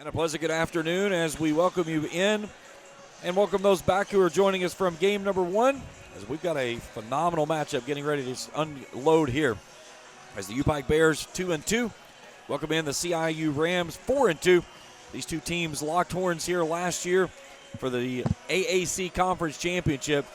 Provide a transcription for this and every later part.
And a pleasant good afternoon as we welcome you in and welcome those back who are joining us from game number one, as we've got a phenomenal matchup getting ready to unload here as the UPIKE Bears 2-2 welcome in the CIU Rams 4-2. These two teams locked horns here last year for the AAC Conference Championship.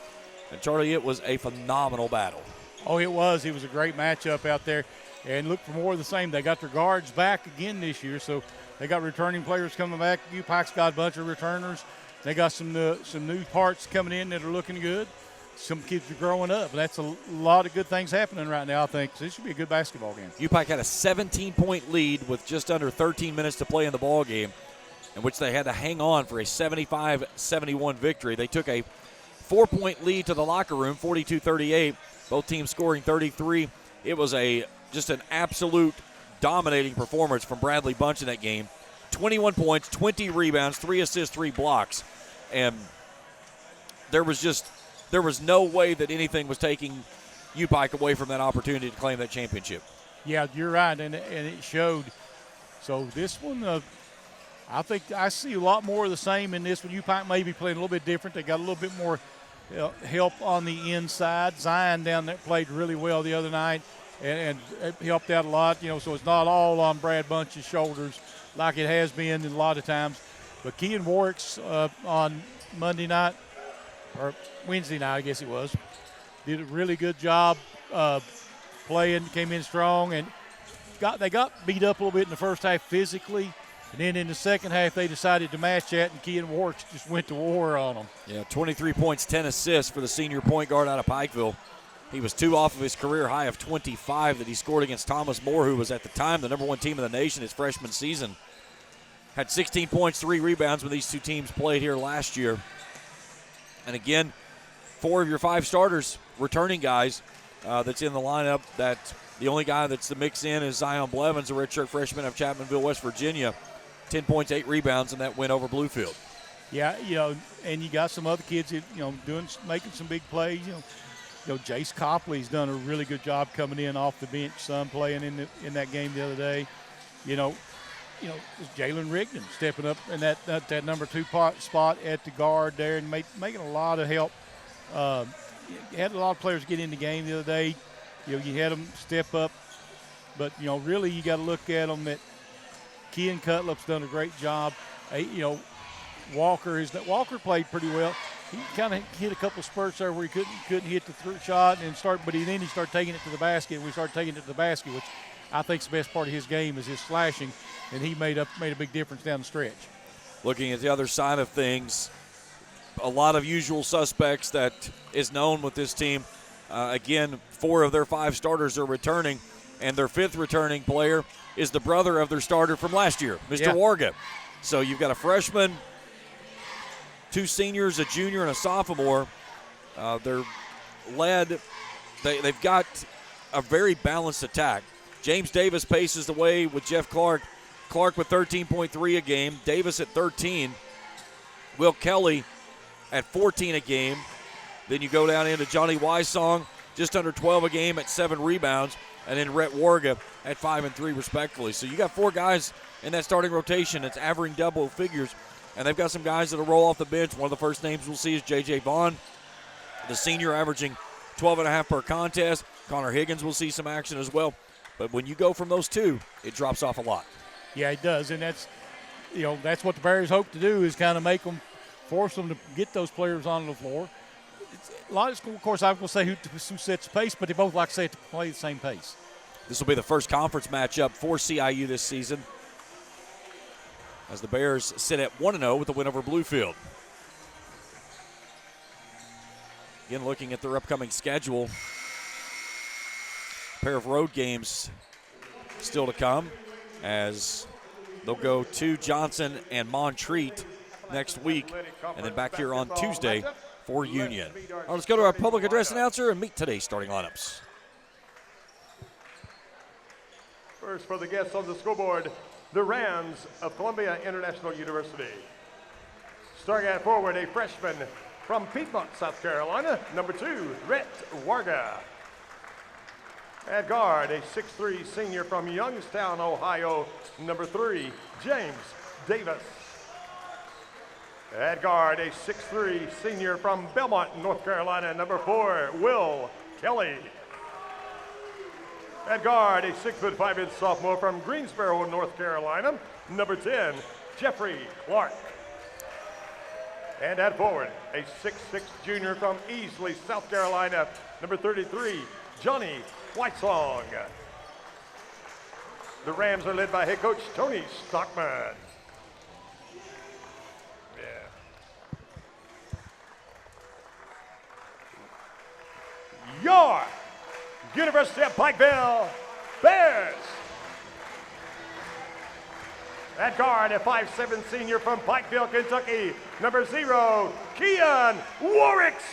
And Charlie, it was a phenomenal battle. Oh, it was. It was a great matchup out there. And look for more of the same. They got their guards back again this year, so they got returning players coming back. UPIKE's got a bunch of returners. They got some new parts coming in that are looking good. Some kids are growing up. That's a lot of good things happening right now, I think. So this should be a good basketball game. UPIKE had a 17-point lead with just under 13 minutes to play in the ball game, in which they had to hang on for a 75-71 victory. They took a 4-point lead to the locker room, 42-38. Both teams scoring 33. It was just an absolute dominating performance from Bradley Bunch in that game. 21 points, 20 rebounds, 3 assists, 3 blocks. And there was no way that anything was taking UPIKE away from that opportunity to claim that championship. Yeah, you're right, and it showed. So this one, I think I see a lot more of the same in this one. UPIKE may be playing a little bit different. They got a little bit more help on the inside. Zion down there played really well the other night and it helped out a lot, so it's not all on Brad Bunch's shoulders like it has been a lot of times. But Kean Warwick's on Monday night, or Wednesday night, I guess it was, did a really good job playing, came in strong, and they got beat up a little bit in the first half physically. And then in the second half, they decided to match that, and Kean Warwick just went to war on them. Yeah, 23 points, 10 assists for the senior point guard out of Pikeville. He was 2 off of his career high of 25 that he scored against Thomas More, who was at the time the number 1 team in the nation his freshman season. Had 16 points, 3 rebounds when these two teams played here last year. And again, 4 of your 5 starters, returning guys that's in the lineup. That the only guy that's the mix in is Zion Blevins, a redshirt freshman of Chapmanville, West Virginia. 10 points, 8 rebounds in that win over Bluefield. Yeah, and you got some other kids, making some big plays. Jace Copley's done a really good job coming in off the bench. Son playing in that game the other day. Jalen Rigdon stepping up in that number 2 spot at the guard there and making a lot of help. You had a lot of players get in the game the other day. You had them step up, but really you got to look at them that Kean Cutlip's done a great job. Walker played pretty well. He kind of hit a couple spurts there where he couldn't hit the shot and then he started taking it to the basket. We started taking it to the basket, which I think is the best part of his game is his slashing, and he made a big difference down the stretch. Looking at the other side of things, a lot of usual suspects that is known with this team. Again, 4 of their 5 starters are returning, and their 5th returning player is the brother of their starter from last year, Mr. Warga. So you've got a freshman, 2 seniors, a junior, and a sophomore. They've got a very balanced attack. James Davis paces the way with Jeff Clark. Clark with 13.3 a game. Davis at 13. Will Kelly at 14 a game. Then you go down into Johnny Wysong, just under 12 a game at 7 rebounds. And then Rhett Warga at 5 and 3 respectively. So you got 4 guys in that starting rotation that's averaging double figures. And they've got some guys that will roll off the bench. One of the first names we'll see is J.J. Vaughn, the senior, averaging 12.5 per contest. Connor Higgins will see some action as well. But when you go from those 2, it drops off a lot. Yeah, it does. And that's what the Bears hope to do is kind of force them to get those players on the floor. Of course, I'm going to say who sets the pace, but they both like to say to play the same pace. This will be the first conference matchup for CIU this season, as the Bears sit at 1-0 with the win over Bluefield. Again, looking at their upcoming schedule, a pair of road games still to come, as they'll go to Johnson and Montreat next week, and then back here on Tuesday for Union. All right, let's go to our public address announcer and meet today's starting lineups. First, for the guests on the scoreboard, the Rams of Columbia International University. Starting at forward, a freshman from Piedmont, South Carolina, number 2, Rhett Warga. At guard, a 6'3" senior from Youngstown, Ohio, number 3, James Davis. At guard, a 6'3" senior from Belmont, North Carolina, number 4, Will Kelly. At guard, a 6'5" sophomore from Greensboro, North Carolina, number 10, Jeffrey Clark. And at forward, a 6'6" junior from Easley, South Carolina, number 33, Johnny Whitesong. The Rams are led by head coach Tony Stockman. Your University of Pikeville Bears. At guard, a 5'7" senior from Pikeville, Kentucky, number 0, Keon Warwicks.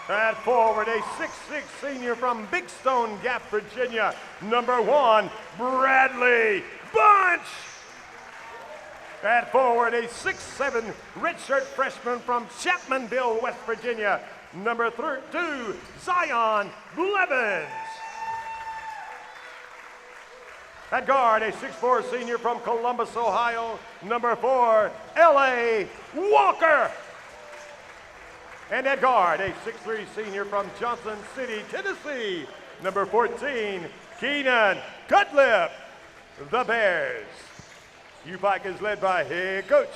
At forward, a 6'6" senior from Big Stone Gap, Virginia, number 1, Bradley Bunch. At forward, a 6'7" redshirt freshman from Chapmanville, West Virginia, number 2, Zion Blevins. At guard, a 6'4" senior from Columbus, Ohio, number 4, L.A. Walker. And at guard, a 6'3" senior from Johnson City, Tennessee, number 14, Keenan Cutlip. The Bears. UPIKE is led by head coach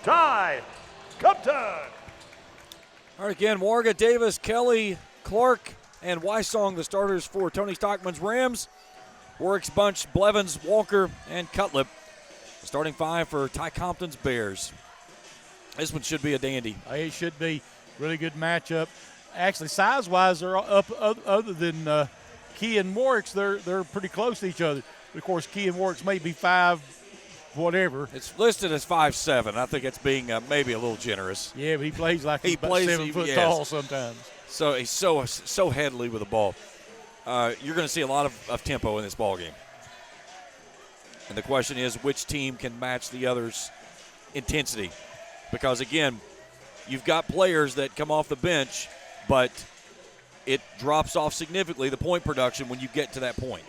Ty Cupton. All right, again, Warga, Davis, Kelly, Clark, and Wysong, the starters for Tony Stockman's Rams. Works, Bunch, Blevins, Walker, and Cutlip. The starting 5 for Ty Compton's Bears. This one should be a dandy. It should be. Really good matchup. Actually, size-wise, they're up. Other than Key and Warwicks, they're pretty close to each other. Of course, Key and Warwicks may be 5, whatever. It's listed as 5'7". I think it's being maybe a little generous. Yeah, but he plays like he's about 7 foot tall sometimes. So he's so headily with the ball. You're going to see a lot of tempo in this ball game. And the question is, which team can match the other's intensity? Because, again, you've got players that come off the bench, but it drops off significantly, the point production, when you get to that point.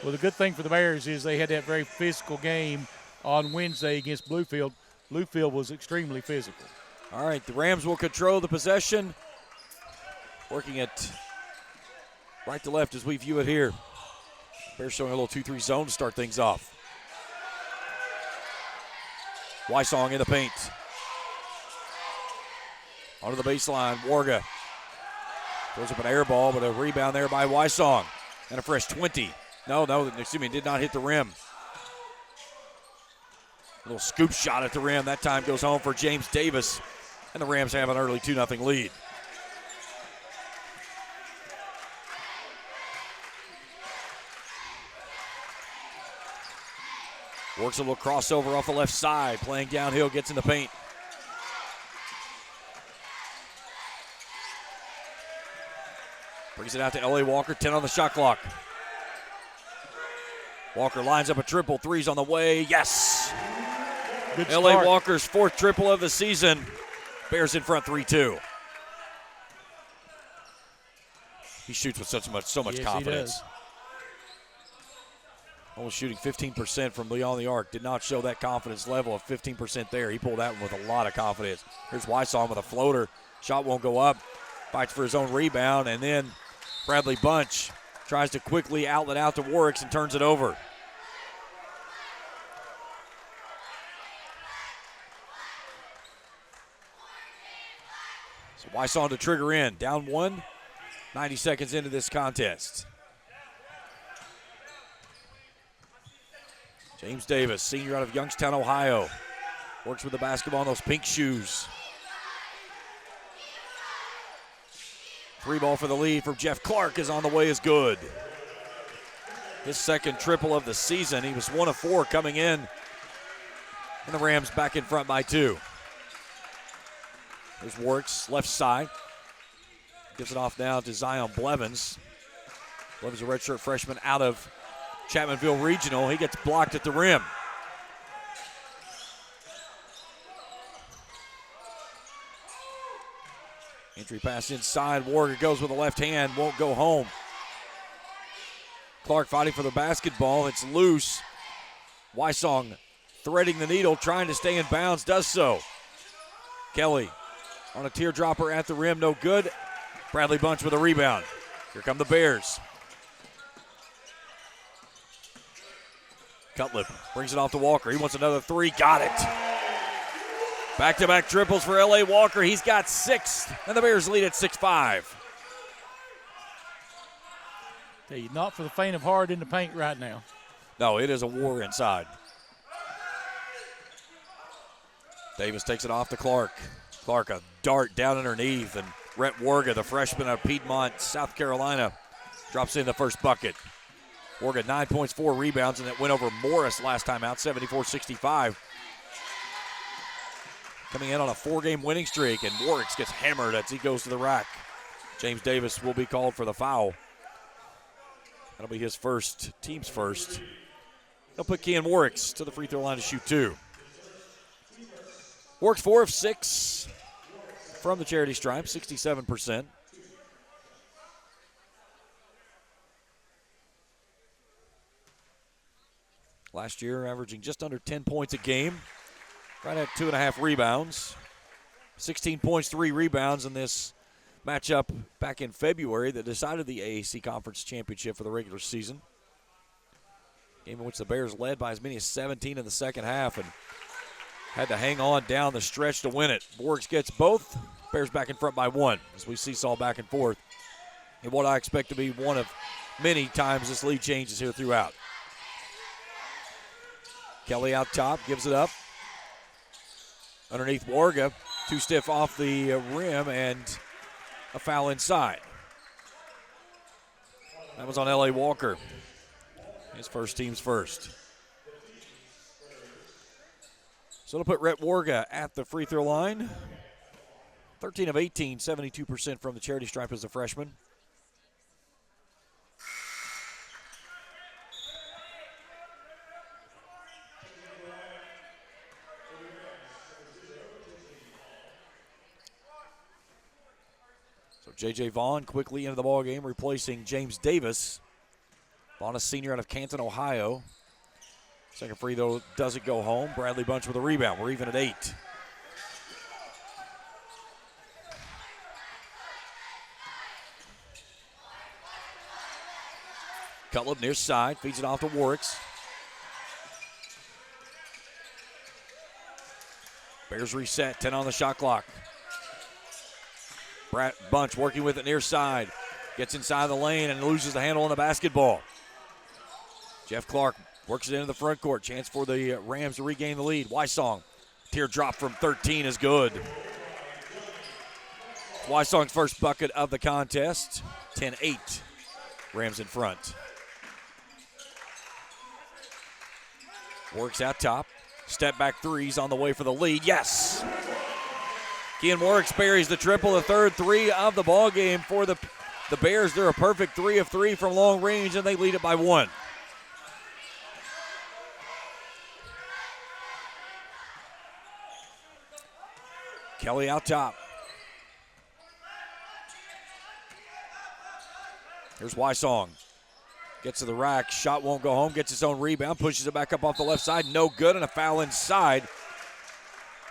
Well, the good thing for the Bears is they had that very physical game on Wednesday against Bluefield. Bluefield was extremely physical. All right, the Rams will control the possession. Working it right to left as we view it here. Bears showing a little 2-3 zone to start things off. Wysong in the paint. Onto the baseline, Warga. Throws up an air ball, but a rebound there by Wysong. And a fresh 20. Did not hit the rim. A little scoop shot at the rim. That time goes home for James Davis. And the Rams have an early 2-0 lead. Works a little crossover off the left side. Playing downhill, gets in the paint. Brings it out to L.A. Walker, 10 on the shot clock. Walker lines up a triple, 3's on the way, yes! Good L.A. start. Walker's 4th triple of the season. Bears in front 3-2. He shoots with so much Yes, confidence. Almost shooting 15% from beyond the arc. Did not show that confidence level of 15% there. He pulled that one with a lot of confidence. Here's Wysong with a floater. Shot won't go up. Fights for his own rebound, and then Bradley Bunch tries to quickly outlet out to Warwicks and turns it over. So Wysong to trigger in. Down 1, 90 seconds into this contest. James Davis, senior out of Youngstown, Ohio. Works with the basketball in those pink shoes. 3 ball for the lead from Jeff Clark is on the way, is good. His 2nd triple of the season. He was 1 of 4 coming in. And the Rams back in front by 2. There's Warwicks, left side. Gives it off now to Zion Blevins. Blevins, a redshirt freshman out of Chapmanville Regional. He gets blocked at the rim. Entry pass inside. Warga goes with the left hand. Won't go home. Clark fighting for the basketball. It's loose. Wysong threading the needle, trying to stay in bounds, does so. Kelly on a teardropper at the rim, no good. Bradley Bunch with a rebound. Here come the Bears. Cutlip brings it off to Walker. He wants another three. Got it. Back-to-back triples for L.A. Walker. He's got 6, and the Bears lead at 6-5. Hey, not for the faint of heart in the paint right now. No, it is a war inside. Davis takes it off to Clark. Clark, a dart down underneath, and Rhett Warga, the freshman of Piedmont, South Carolina, drops in the first bucket. Warga 9 points, 4 rebounds, and it went over Morris last time out, 74-65. Coming in on a 4-game winning streak, and Warwick gets hammered as he goes to the rack. James Davis will be called for the foul. That'll be his first, team's first. They'll put Kean Warwicks to the free throw line to shoot 2. Warwicks 4 of 6 from the charity stripe, 67%. Last year averaging just under 10 points a game, right at 2.5 rebounds. 16 points, 3 rebounds in this matchup back in February that decided the AAC Conference Championship for the regular season. Game in which the Bears led by as many as 17 in the second half and had to hang on down the stretch to win it. Borgs gets both. Bears back in front by 1 as we seesaw back and forth in what I expect to be one of many times this lead changes here throughout. Kelly out top, gives it up. Underneath Warga, too stiff off the rim and a foul inside. That was on L.A. Walker. His first, team's first. So it'll put Rhett Warga at the free throw line. 13 of 18, 72% from the charity stripe as a freshman. So J.J. Vaughn quickly into the ballgame, replacing James Davis. Vaughn, a senior out of Canton, Ohio. Second free throw doesn't go home. Bradley Bunch with a rebound. We're even at 8. Cutlip near side, feeds it off to Warwicks. Bears reset, 10 on the shot clock. Bunch working with it near side. Gets inside the lane and loses the handle on the basketball. Jeff Clark works it into the front court. Chance for the Rams to regain the lead. Wysong, teardrop from 13 is good. Wysong's first bucket of the contest. 10-8. Rams in front. Works out top. Step back threes on the way for the lead. Yes! Kean Warwick buries the triple, the third 3 of the ball game for the Bears. They're a perfect 3 of 3 from long range, and they lead it by 1. Kelly out top. Here's Wysong. Gets to the rack. Shot won't go home. Gets his own rebound. Pushes it back up off the left side. No good, and a foul inside.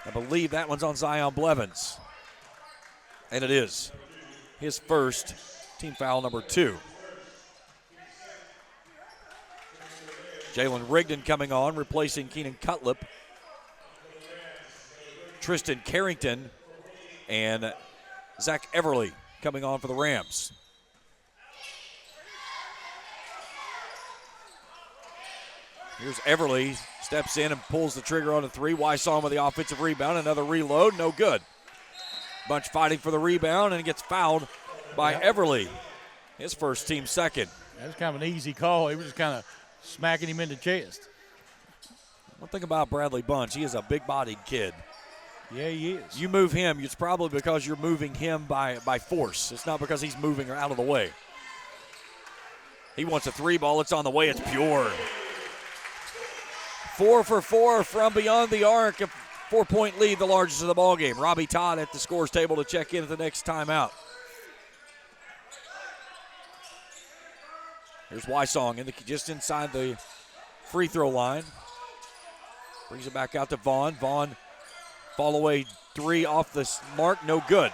I believe that one's on Zion Blevins. And it is. His first, team foul number 2. Jalen Rigdon coming on, replacing Keenan Cutlip. Tristan Carrington and Zach Everly coming on for the Rams. Here's Everly, steps in and pulls the trigger on the 3. Wysong with the offensive rebound, another reload, no good. Bunch fighting for the rebound and gets fouled by Everly. His first, team second. That was kind of an easy call. He was just kind of smacking him in the chest. One thing about Bradley Bunch, he is a big-bodied kid. Yeah, he is. You move him, it's probably because you're moving him by force. It's not because he's moving out of the way. He wants a 3 ball. It's on the way. It's pure. 4 for 4 from beyond the arc. A 4-point lead, the largest of the ball game. Robbie Todd at the scores table to check in at the next timeout. Here's Wysong just inside the free throw line. Brings it back out to Vaughn. Vaughn, fall away three off the mark, no good.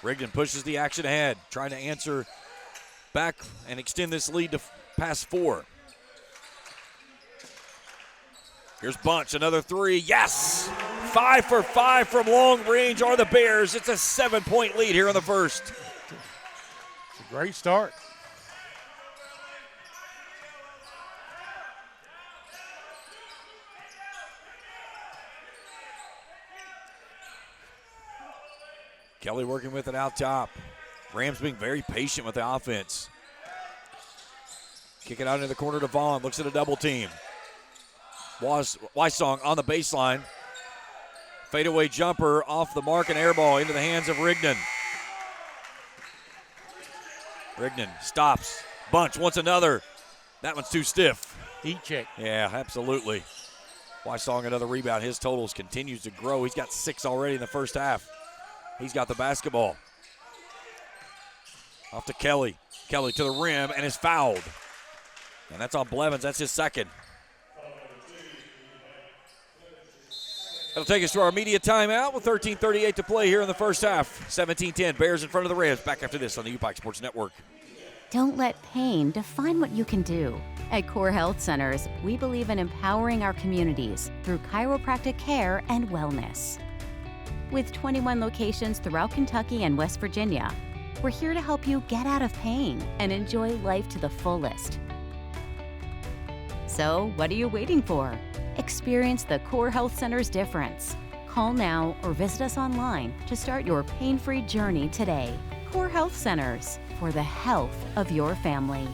Rigdon pushes the action ahead, trying to answer back and extend this lead to past 4. Here's Bunch, another three, yes! 5 for 5 from long range are the Bears. It's a 7-point lead here in the first. It's a great start. Kelly working with it out top. Rams being very patient with the offense. Kick it out into the corner to Vaughn. Looks at a double team. Wysong on the baseline. Fadeaway jumper off the mark and air ball into the hands of Rigdon. Rigdon stops. Bunch wants another. That one's too stiff. Heat check. Yeah, absolutely. Wysong another rebound. His totals continues to grow. He's got 6 already in the first half. He's got the basketball. Off to Kelly. Kelly to the rim and is fouled. And that's on Blevins. That's his second. That'll take us to our media timeout with 13:38 to play here in the first half. 17-10, Bears in front of the Rams. Back after this on the UPIKE Sports Network. Don't let pain define what you can do. At Core Health Centers, we believe in empowering our communities through chiropractic care and wellness. With 21 locations throughout Kentucky and West Virginia, we're here to help you get out of pain and enjoy life to the fullest. So, what are you waiting for? Experience the Core Health Center's difference. Call now or visit us online to start your pain-free journey today. Core Health Centers, for the health of your family.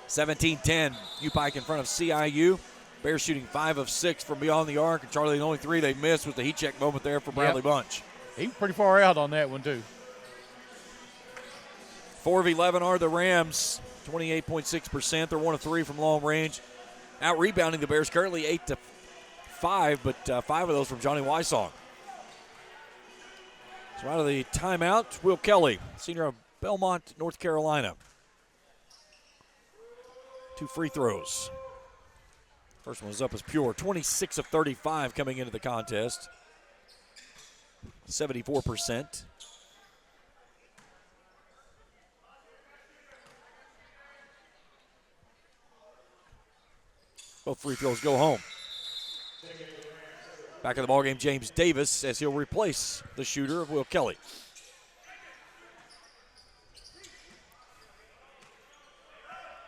(17-10), UPIKE in front of CIU. Bears shooting 5 of 6 from beyond the arc, and Charlie, the only 3 they missed was the heat check moment there for Bradley Bunch. He was pretty far out on that one, too. 4 of 11 are the Rams, 28.6%. They're 1 of 3 from long range. Out rebounding the Bears currently 8 to 5, but 5 of those from Johnny Wysong. So out of the timeout, Will Kelly, senior of Belmont, North Carolina. 2 free throws. First one was up as pure. 26 of 35 coming into the contest. 74%. Both free throws go home. Back in the ballgame, James Davis, as he'll replace the shooter of Will Kelly.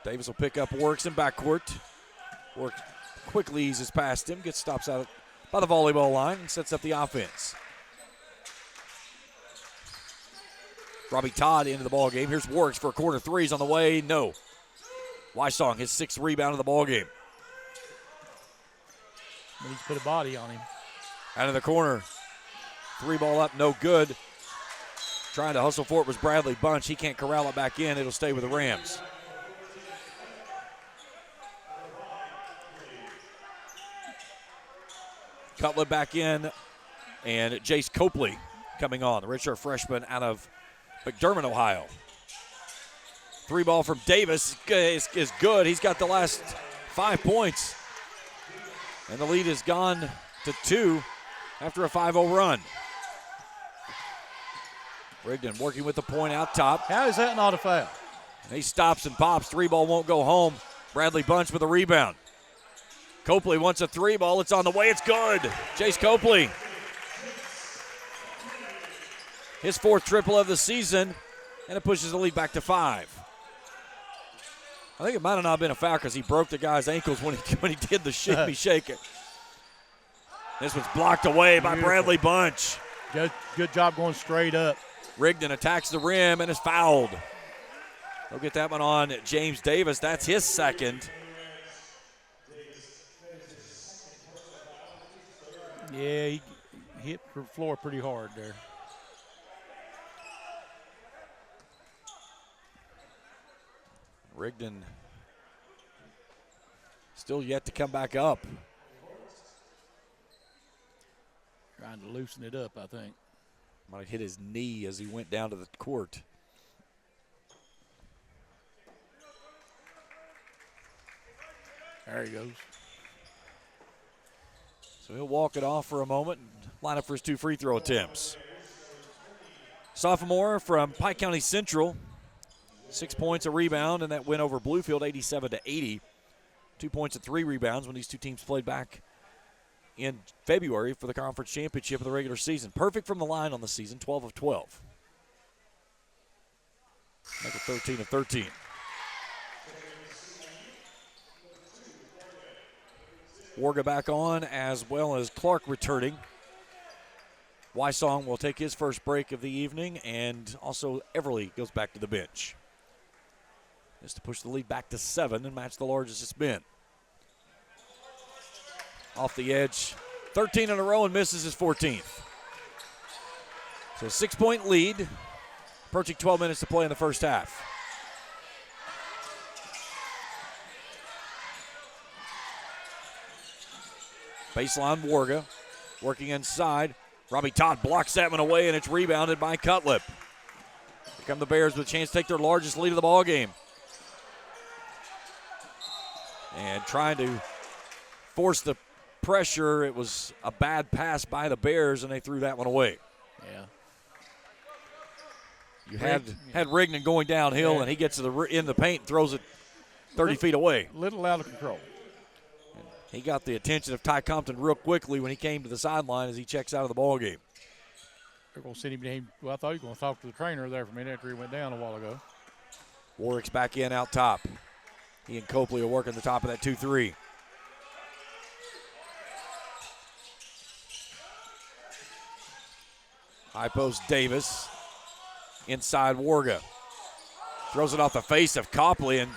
Davis will pick up Works in backcourt. Works quickly eases past him, gets stops out by the volleyball line and sets up the offense. Robbie Todd into the ballgame. Here's Works for a corner threes on the way. No. Wysong, his 6th rebound of the ballgame. He's put a body on him. Out of the corner. 3 ball up, no good. Trying to hustle for it was Bradley Bunch. He can't corral it back in. It'll stay with the Rams. Cutler back in, and Jace Copley coming on, the redshirt freshman out of McDermott, Ohio. 3 ball from Davis is good. He's got the last 5 points. And the lead has gone to 2 after a 5-0 run. Rigdon working with the point out top. How is that not a foul? And he stops and pops. 3 ball won't go home. Bradley Bunch with a rebound. Copley wants a 3 ball. It's on the way. It's good. Jace Copley. His 4th triple of the season, and it pushes the lead back to 5. I think it might have not been a foul because he broke the guy's ankles when he did the shake me shake it. This one's blocked away by Bradley Bunch. Good job going straight up. Rigdon attacks the rim and is fouled. They'll get that one on James Davis. That's his 2nd. Yeah, he hit the floor pretty hard there. Rigdon still yet to come back up. Trying to loosen it up, I think. Might have hit his knee as he went down to the court. There he goes. So he'll walk it off for a moment and line up for his 2 free throw attempts. Sophomore from Pike County Central. 6 points, a rebound, and that win over Bluefield 87-80. 2 points and 3 rebounds when these two teams played back in February for the conference championship of the regular season. Perfect from the line on the season, 12 of 12. Make it 13 of 13. Warga back on, as well as Clark returning. Wysong will take his first break of the evening, and also Everly goes back to the bench. Just to push the lead back to 7 and match the largest it's been. Off the edge, 13 in a row and misses his 14th. So 6-point lead, approaching 12 minutes to play in the first half. Baseline Warga working inside. Robbie Todd blocks that one away, and it's rebounded by Cutlip. Here come the Bears with a chance to take their largest lead of the ball game. And trying to force the pressure. It was a bad pass by the Bears, and they threw that one away. Yeah. You had Rigdon going downhill, and he gets to in the paint and throws it 30 feet away. Little out of control. He got the attention of Ty Compton real quickly when he came to the sideline as he checks out of the ball game. They're going to send him down. Well, I thought he was going to talk to the trainer there for a minute after he went down a while ago. Warwick's back in out top. He and Copley are working the top of that 2-3. High post Davis. Inside Warga. Throws it off the face of Copley, and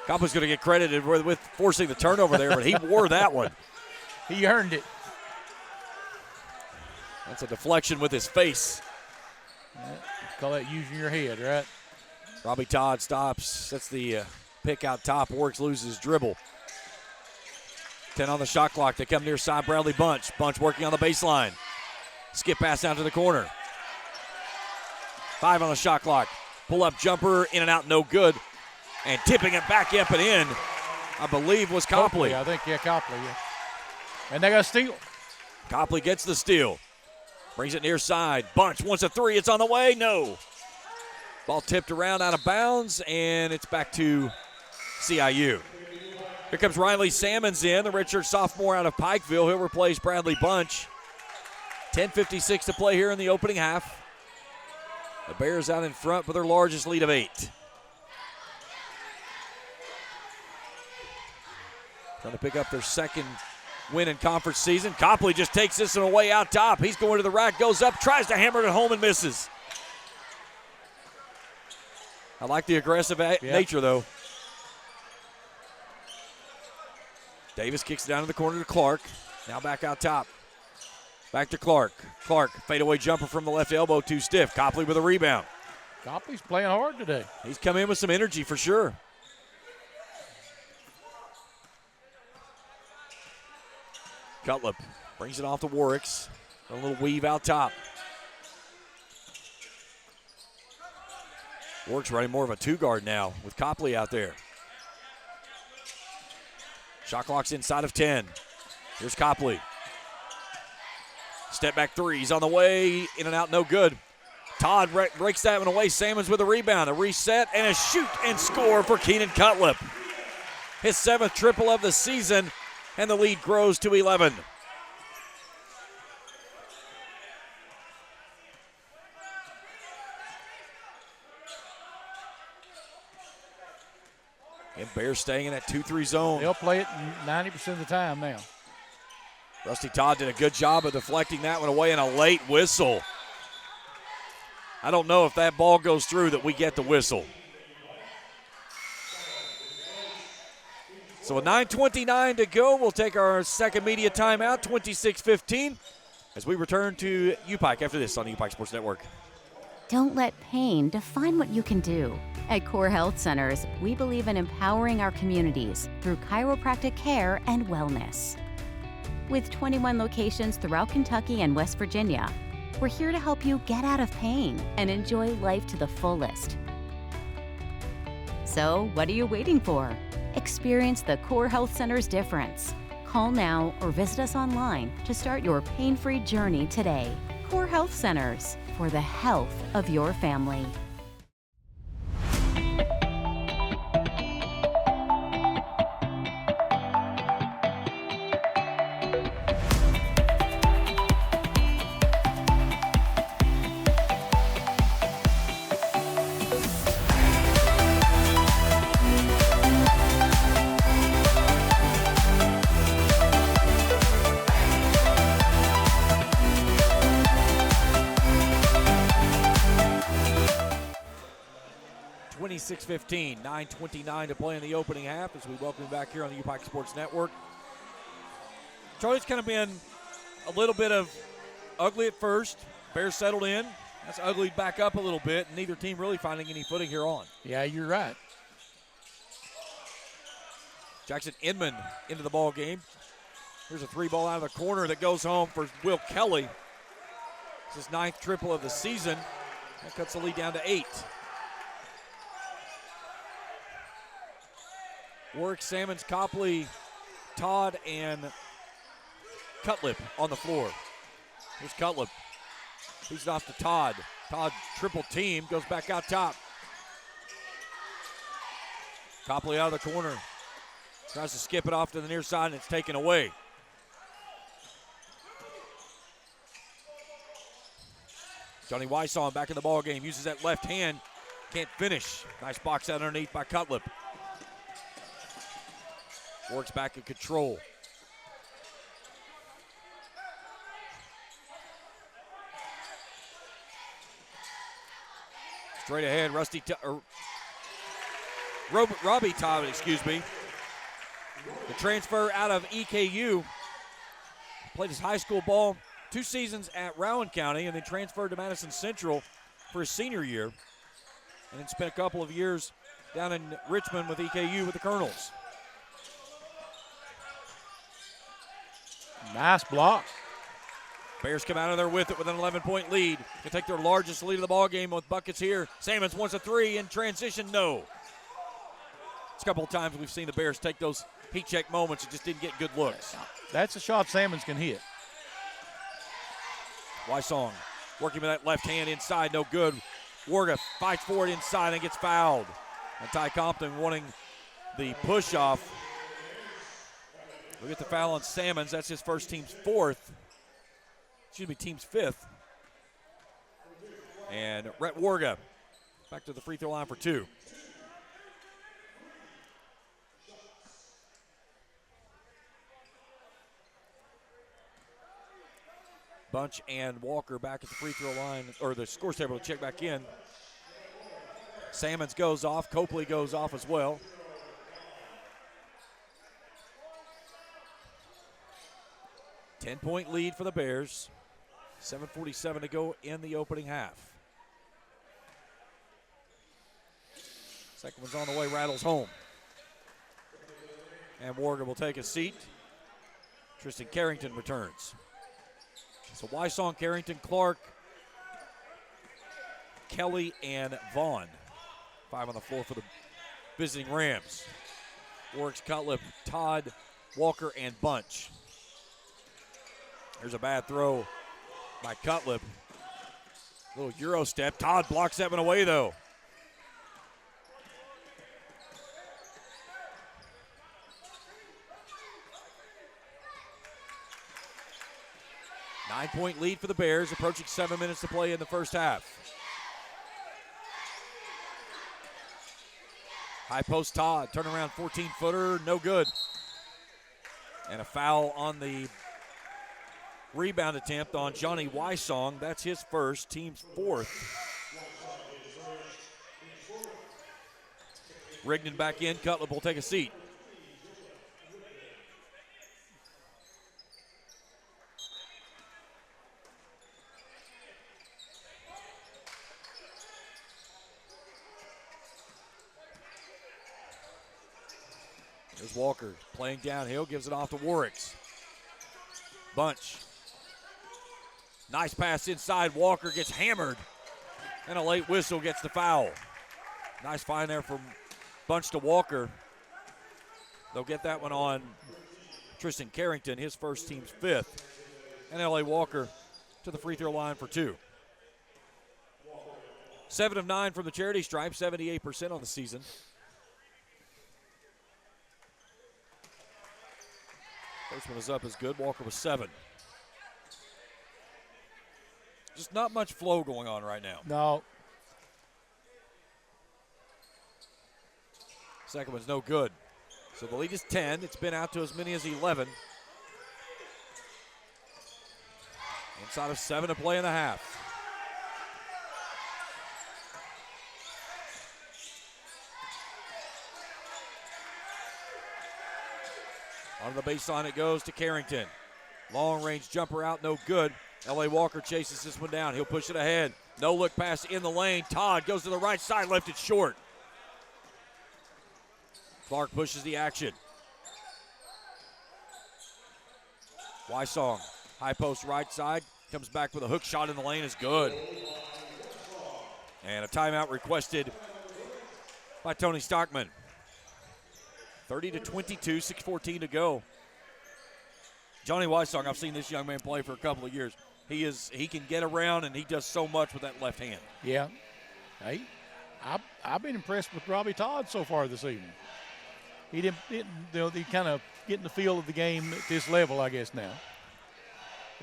Copley's going to get credited with forcing the turnover there, but he wore that one. He earned it. That's a deflection with his face. Yeah, call that using your head, right? Robbie Todd stops. That's the pick out top. Works, loses dribble. 10 on the shot clock. They come near side. Bradley Bunch. Bunch working on the baseline. Skip pass down to the corner. 5 on the shot clock. Pull up jumper, in and out, no good. And tipping it back up and in, I believe, was Copley. I think, Copley, yeah. And they got a steal. Copley gets the steal. Brings it near side. Bunch wants a 3. It's on the way. No. Ball tipped around out of bounds, and it's back to CIU. Here comes Riley Salmons in, the redshirt sophomore out of Pikeville. He'll replace Bradley Bunch. 10:56 to play here in the opening half. The Bears out in front with their largest lead of 8. Trying to pick up their second win in conference season. Copley just takes this one away out top. He's going to the rack, goes up, tries to hammer it home and misses. I like the aggressive nature, though. Davis kicks it down to the corner to Clark. Now back out top. Back to Clark. Clark, fadeaway jumper from the left elbow, too stiff. Copley with a rebound. Copley's playing hard today. He's come in with some energy for sure. Cutlip brings it off to Warwicks. A little weave out top. Warwick's running more of a 2-guard now with Copley out there. Shot clock's inside of 10. Here's Copley. Step back 3. He's on the way. In and out, no good. Todd breaks that one away. Salmons with a rebound. A reset and a shoot and score for Keenan Cutlip. His 7th triple of the season, and the lead grows to 11. And Bears staying in that 2-3 zone. They'll play it 90% of the time now. Rusty Todd did a good job of deflecting that one away, and a late whistle. I don't know if that ball goes through that we get the whistle. So with 9:29 to go, we'll take our second media timeout, 26-15, as we return to UPIKE after this on the UPIKE Sports Network. Don't let pain define what you can do. At Core Health Centers, we believe in empowering our communities through chiropractic care and wellness. With 21 locations throughout Kentucky and West Virginia, we're here to help you get out of pain and enjoy life to the fullest. So, what are you waiting for? Experience the Core Health Center's difference. Call now or visit us online to start your pain-free journey today. Core Health Centers, for the health of your family. (26:15), 9:29 to play in the opening half as we welcome you back here on the UPIKE Sports Network. Charlie's kind of been a little bit of ugly at first. Bears settled in. That's uglied back up a little bit, and neither team really finding any footing here on. Yeah, you're right. Jackson Inman into the ball game. Here's a three ball out of the corner that goes home for Will Kelly. It's his 9th triple of the season. That cuts the lead down to 8. Warwick, Salmons, Copley, Todd, and Cutlip on the floor. Here's Cutlip. He's off to Todd. Todd triple team, goes back out top. Copley out of the corner. Tries to skip it off to the near side, and it's taken away. Johnny Wysong back in the ball game. Uses that left hand. Can't finish. Nice box out underneath by Cutlip. Works back in control. Straight ahead, Robbie Todd, excuse me. The transfer out of EKU. Played his high school ball 2 seasons at Rowan County and then transferred to Madison Central for his senior year. And then spent a couple of years down in Richmond with EKU with the Colonels. Nice block. Bears come out of there with it with an 11-point lead. Can take their largest lead of the ball game with buckets here. Salmons wants a three in transition, no. It's a couple of times we've seen the Bears take those heat check moments and just didn't get good looks. That's a shot Salmons can hit. Wysong working with that left hand inside, no good. Warga fights for it inside and gets fouled. And Ty Compton wanting the push off. We'll get the foul on Salmons. That's his first, team's 4th. Excuse me, team's 5th. And Rhett Warga back to the free throw line for 2. Bunch and Walker back at the free throw line, or the scores table to check back in. Salmons goes off. Copley goes off as well. Ten-point lead for the Bears. 7:47 to go in the opening half. Second one's on the way, rattles home. And Warga will take a seat. Tristan Carrington returns. So Wysong, Carrington, Clark, Kelly, and Vaughn. 5 on the floor for the visiting Rams. Warwick's Cutlip, Todd, Walker, and Bunch. There's a bad throw by Cutlip. Little Euro step. Todd blocks that one away, though. Nine-point lead for the Bears, approaching 7 minutes to play in the first half. High post Todd, turnaround 14-footer, no good. And a foul on the rebound attempt on Johnny Wysong. That's his first, team's 4th. Rigdon back in, Cutlip will take a seat. Walker playing downhill, gives it off to Warwicks. Bunch. Nice pass inside. Walker gets hammered. And a late whistle gets the foul. Nice find there from Bunch to Walker. They'll get that one on Tristan Carrington, his first team's 5th. And L.A. Walker to the free throw line for 2. 7 of 9 from the charity stripe, 78% on the season. First one is up is good. Walker was 7. Just not much flow going on right now. No. Second one's no good. So the lead is 10. It's been out to as many as 11. Inside of 7 to play in the half. On the baseline it goes to Carrington. Long range jumper out, no good. L.A. Walker chases this one down. He'll push it ahead. No look pass in the lane. Todd goes to the right side, left it short. Clark pushes the action. Wysong, high post right side, comes back with a hook shot in the lane, is good. And a timeout requested by Tony Stockman. 30-22, 6:14 to go. Johnny Wysong, I've seen this young man play for a couple of years. He can get around, and he does so much with that left hand. Yeah. Hey, I've been impressed with Robbie Todd so far this evening. He he kind of getting the feel of the game at this level, I guess, now.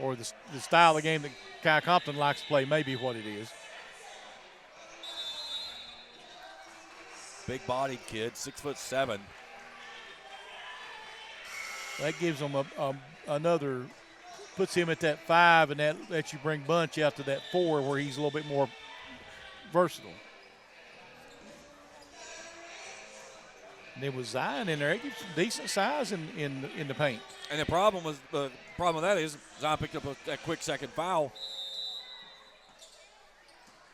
Or the style of game that Kai Compton likes to play may be what it is. Big-bodied kid, 6'7". That gives him another, puts him at that 5, and that lets you bring Bunch out to that 4 where he's a little bit more versatile. And then with Zion in there, it gives some decent size in the paint. And the problem with that is Zion picked up that quick second foul.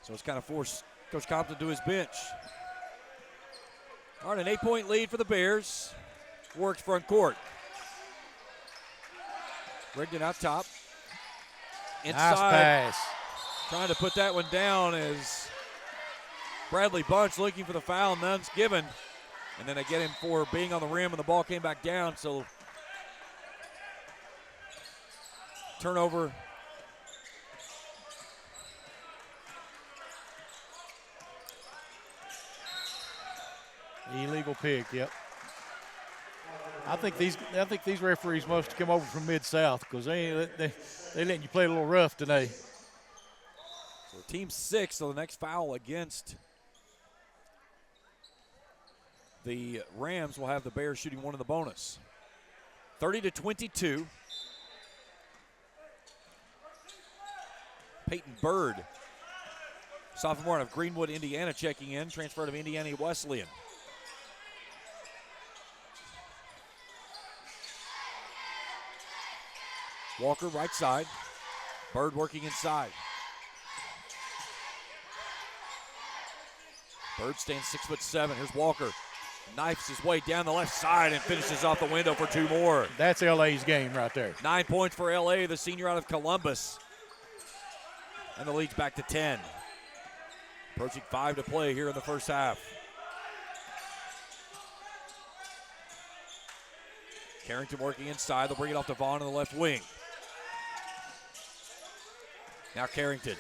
So it's kind of forced Coach Compton to his bench. All right, an 8-point lead for the Bears. Works front court. Rigdon out top. Inside. Nice pass. Trying to put that one down is Bradley Bunch looking for the foul. None's given. And then they get him for being on the rim, and the ball came back down. So turnover. Illegal pick, yep. I think these referees must come over from Mid-South because they letting you play a little rough today. So team 6, so the next foul against the Rams will have the Bears shooting one in the bonus. 30-22. Peyton Bird, sophomore out of Greenwood, Indiana, checking in, transferred to Indiana Wesleyan. Walker, right side. Bird working inside. Bird stands 6'7". Here's Walker. Knifes his way down the left side and finishes off the window for 2 more. That's LA's game right there. 9 points for LA, the senior out of Columbus. And the lead's back to 10. Approaching 5 to play here in the first half. Carrington working inside. They'll bring it off to Vaughn on the left wing. Now Carrington.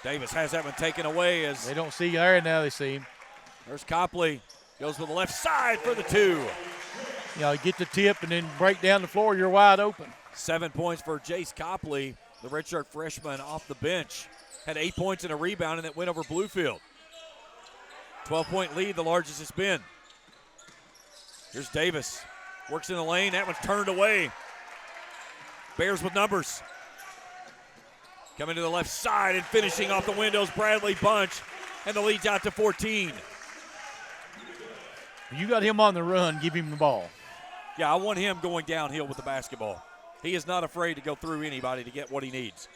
Davis has that one taken away as they don't see there, now they see him. There's Copley. Goes with the left side for the 2. You know, get the tip and then break down the floor, you're wide open. 7 points for Jace Copley, the redshirt freshman off the bench. Had 8 points and a rebound, and it went over Bluefield. 12-point lead, the largest it's been. Here's Davis. Works in the lane. That one's turned away. Bears with numbers. Coming to the left side and finishing off the windows, Bradley Bunch, and the lead's out to 14. You got him on the run, give him the ball. Yeah, I want him going downhill with the basketball. He is not afraid to go through anybody to get what he needs.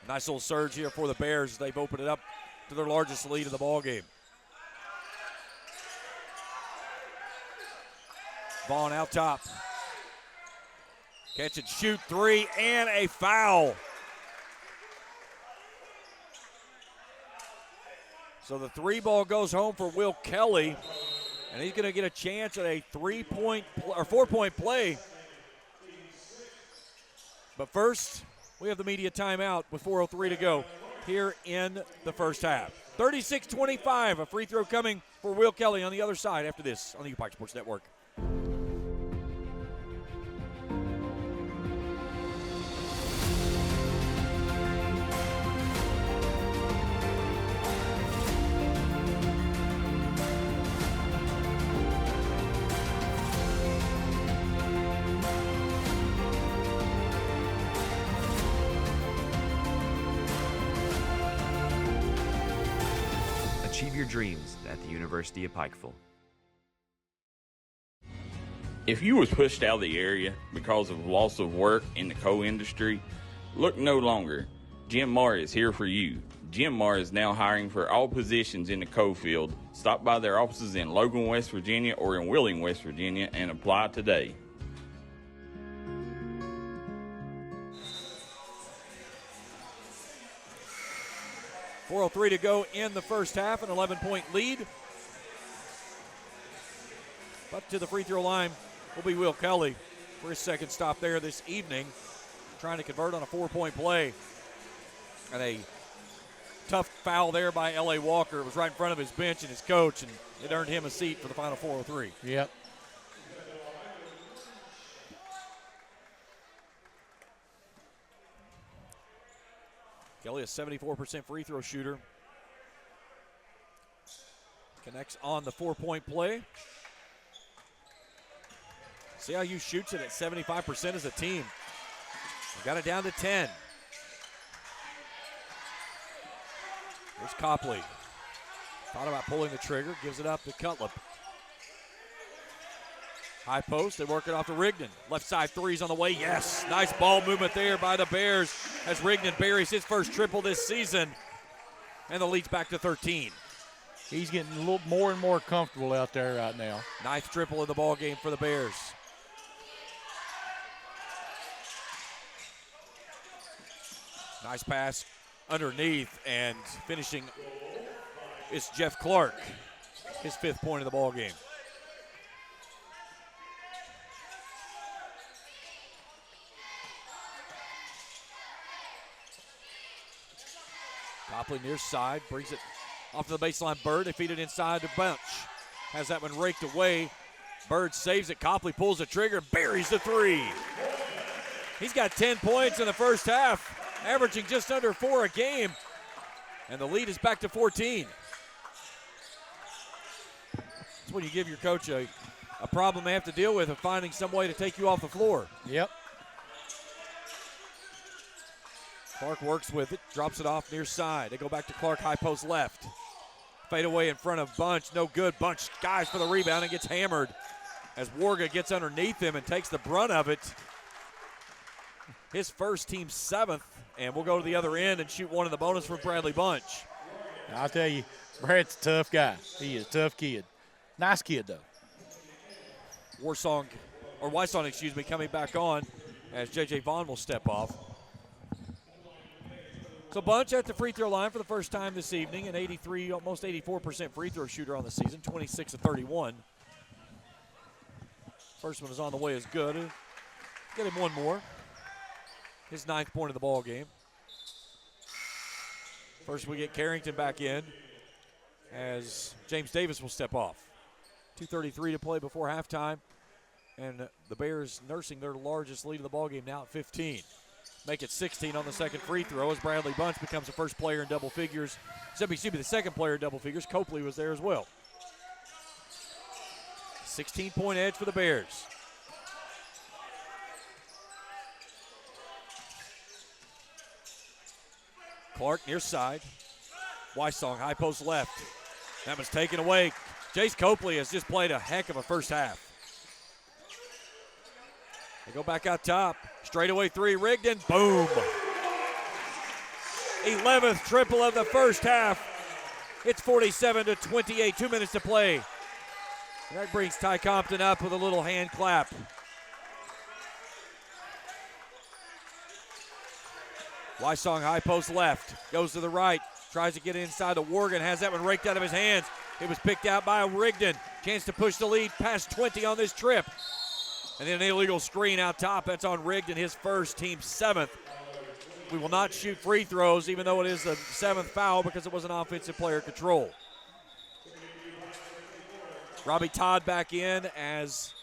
Nice little surge here for the Bears. They've opened it up to their largest lead of the ball game. Vaughn out top. Catch and shoot three and a foul. So the three ball goes home for Will Kelly, and he's going to get a chance at a 4-point play. But first, we have the media timeout with 4:03 to go here in the first half. 36-25, a free throw coming for Will Kelly on the other side after this on the UPIKE Sports Network. Achieve your dreams at the University of Pikeville. If you was pushed out of the area because of loss of work in the coal industry, look no longer. Jim Marr is here for you. Jim Marr is now hiring for all positions in the coal field. Stop by their offices in Logan, West Virginia or in Wheeling, West Virginia and apply today. .403 to go in the first half, an 11-point lead. But to the free throw line will be Will Kelly for his second stop there this evening, trying to convert on a 4-point play. And a tough foul there by L.A. Walker. It was right in front of his bench and his coach, and it earned him a seat for the final .403. Yep. Kelly, a 74% free throw shooter. Connects on the 4-point play. CIU shoots it at 75% as a team. They got it down to 10. There's Copley. Thought about pulling the trigger, gives it up to Cutlip. High post, they work it off to Rigdon. Left side three's on the way, yes. Nice ball movement there by the Bears as Rigdon buries his first triple this season. And the lead's back to 13. He's getting a little more and more comfortable out there right now. Ninth triple in the ball game for the Bears. Nice pass underneath, and finishing is Jeff Clark. His 5th point of the ball game. Copley near side, brings it off to the baseline. Bird, they feed it inside the bench. Has that one raked away. Bird saves it. Copley pulls the trigger, buries the three. He's got 10 points in the first half, averaging just under 4 a game. And the lead is back to 14. That's when you give your coach a problem they have to deal with of finding some way to take you off the floor. Yep. Clark works with it, drops it off near side. They go back to Clark, high post left. Fade away in front of Bunch, no good. Bunch skies for the rebound and gets hammered as Warga gets underneath him and takes the brunt of it. His first, team 7th, and we'll go to the other end and shoot one in the bonus for Bradley Bunch. I'll tell you, Brad's a tough guy. He is a tough kid. Nice kid, though. Wysong, coming back on as J.J. Vaughn will step off. So Bunch at the free throw line for the first time this evening, an 83, almost 84% free throw shooter on the season, 26 of 31. First one is on the way is good. Get him one more. His 9th point of the ball game. First we get Carrington back in as James Davis will step off. 2:33 to play before halftime, and the Bears nursing their largest lead of the ball game now at 15. Make it 16 on the second free throw as Bradley Bunch becomes the first player in double figures. The second player in double figures. Copley was there as well. 16-point edge for the Bears. Clark near side. Wysong, high post left. That was taken away. Jace Copley has just played a heck of a first half. They go back out top. Straightaway three, Rigdon, boom. 11th triple of the first half It's 47-28, 2 minutes to play. And that brings Ty Compton up with a little hand clap. Wysong high post left, goes to the right, tries to get inside to Worgan, has that one raked out of his hands. It was picked out by Rigdon. Chance to push the lead past 20 on this trip. And then an illegal screen out top. That's on Rigdon, his first, team 7th. We will not shoot free throws, even though it is the 7th foul, because it was an offensive player control. Robbie Todd back in as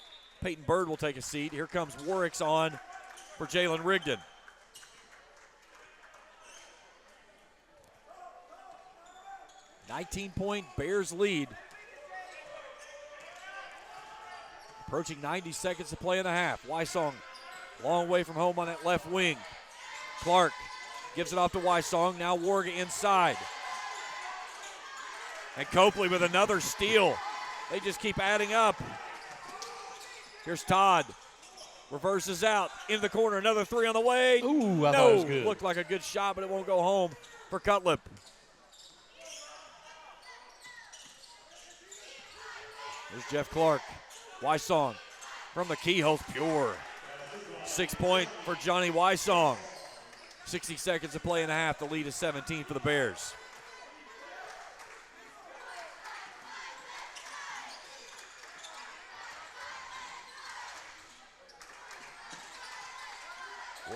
Peyton Bird will take a seat. Here comes Warwick's on for Jalen Rigdon. $19-point Bears lead. Approaching 90 seconds to play in the half. Wysong, long way from home on that left wing. Clark gives it off to Wysong. Now Warga inside. And Copley with another steal. They just keep adding up. Here's Todd. Reverses out. In the corner. Another three on the way. Ooh, I thought it was good. Looked like a good shot, but it won't go home for Cutlip. Here's Jeff Clark. Wysong from the keyhole, pure. 6 point for Johnny Wysong. 60 seconds to play in the half. The lead is 17 for the Bears.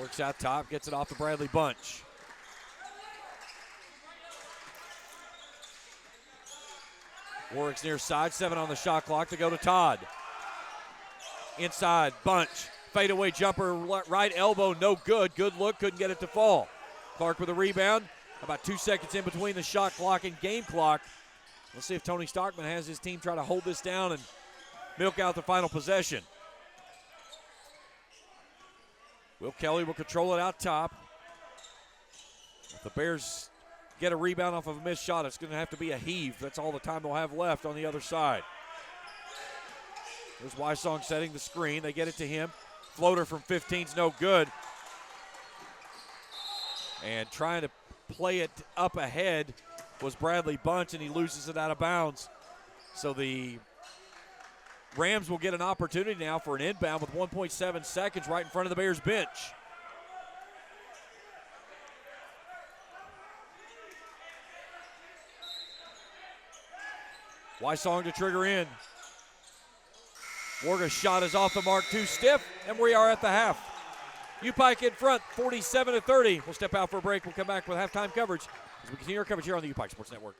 Works out top, gets it off to Bradley Bunch. Warwick's near side, 7 on the shot clock to go to Todd. Inside, Bunch, fadeaway jumper, right elbow, no good. Good look, couldn't get it to fall. Clark with a rebound, about 2 seconds in between the shot clock and game clock. Let's see if Tony Stockman has his team try to hold this down and milk out the final possession. Will Kelly will control it out top. If the Bears get a rebound off of a missed shot, it's going to have to be a heave. That's all the time they'll have left on the other side. There's Wysong setting the screen. They get it to him. Floater from 15's no good. And trying to play it up ahead was Bradley Bunch, and he loses it out of bounds. So the Rams will get an opportunity now for an inbound with 1.7 seconds right in front of the Bears bench. Wysong to trigger in. Warga's shot is off the mark, too stiff, and we are at the half. UPIKE in front, 47-30. We'll step out for a break. We'll come back with halftime coverage as we continue our coverage here on the UPIKE Sports Network.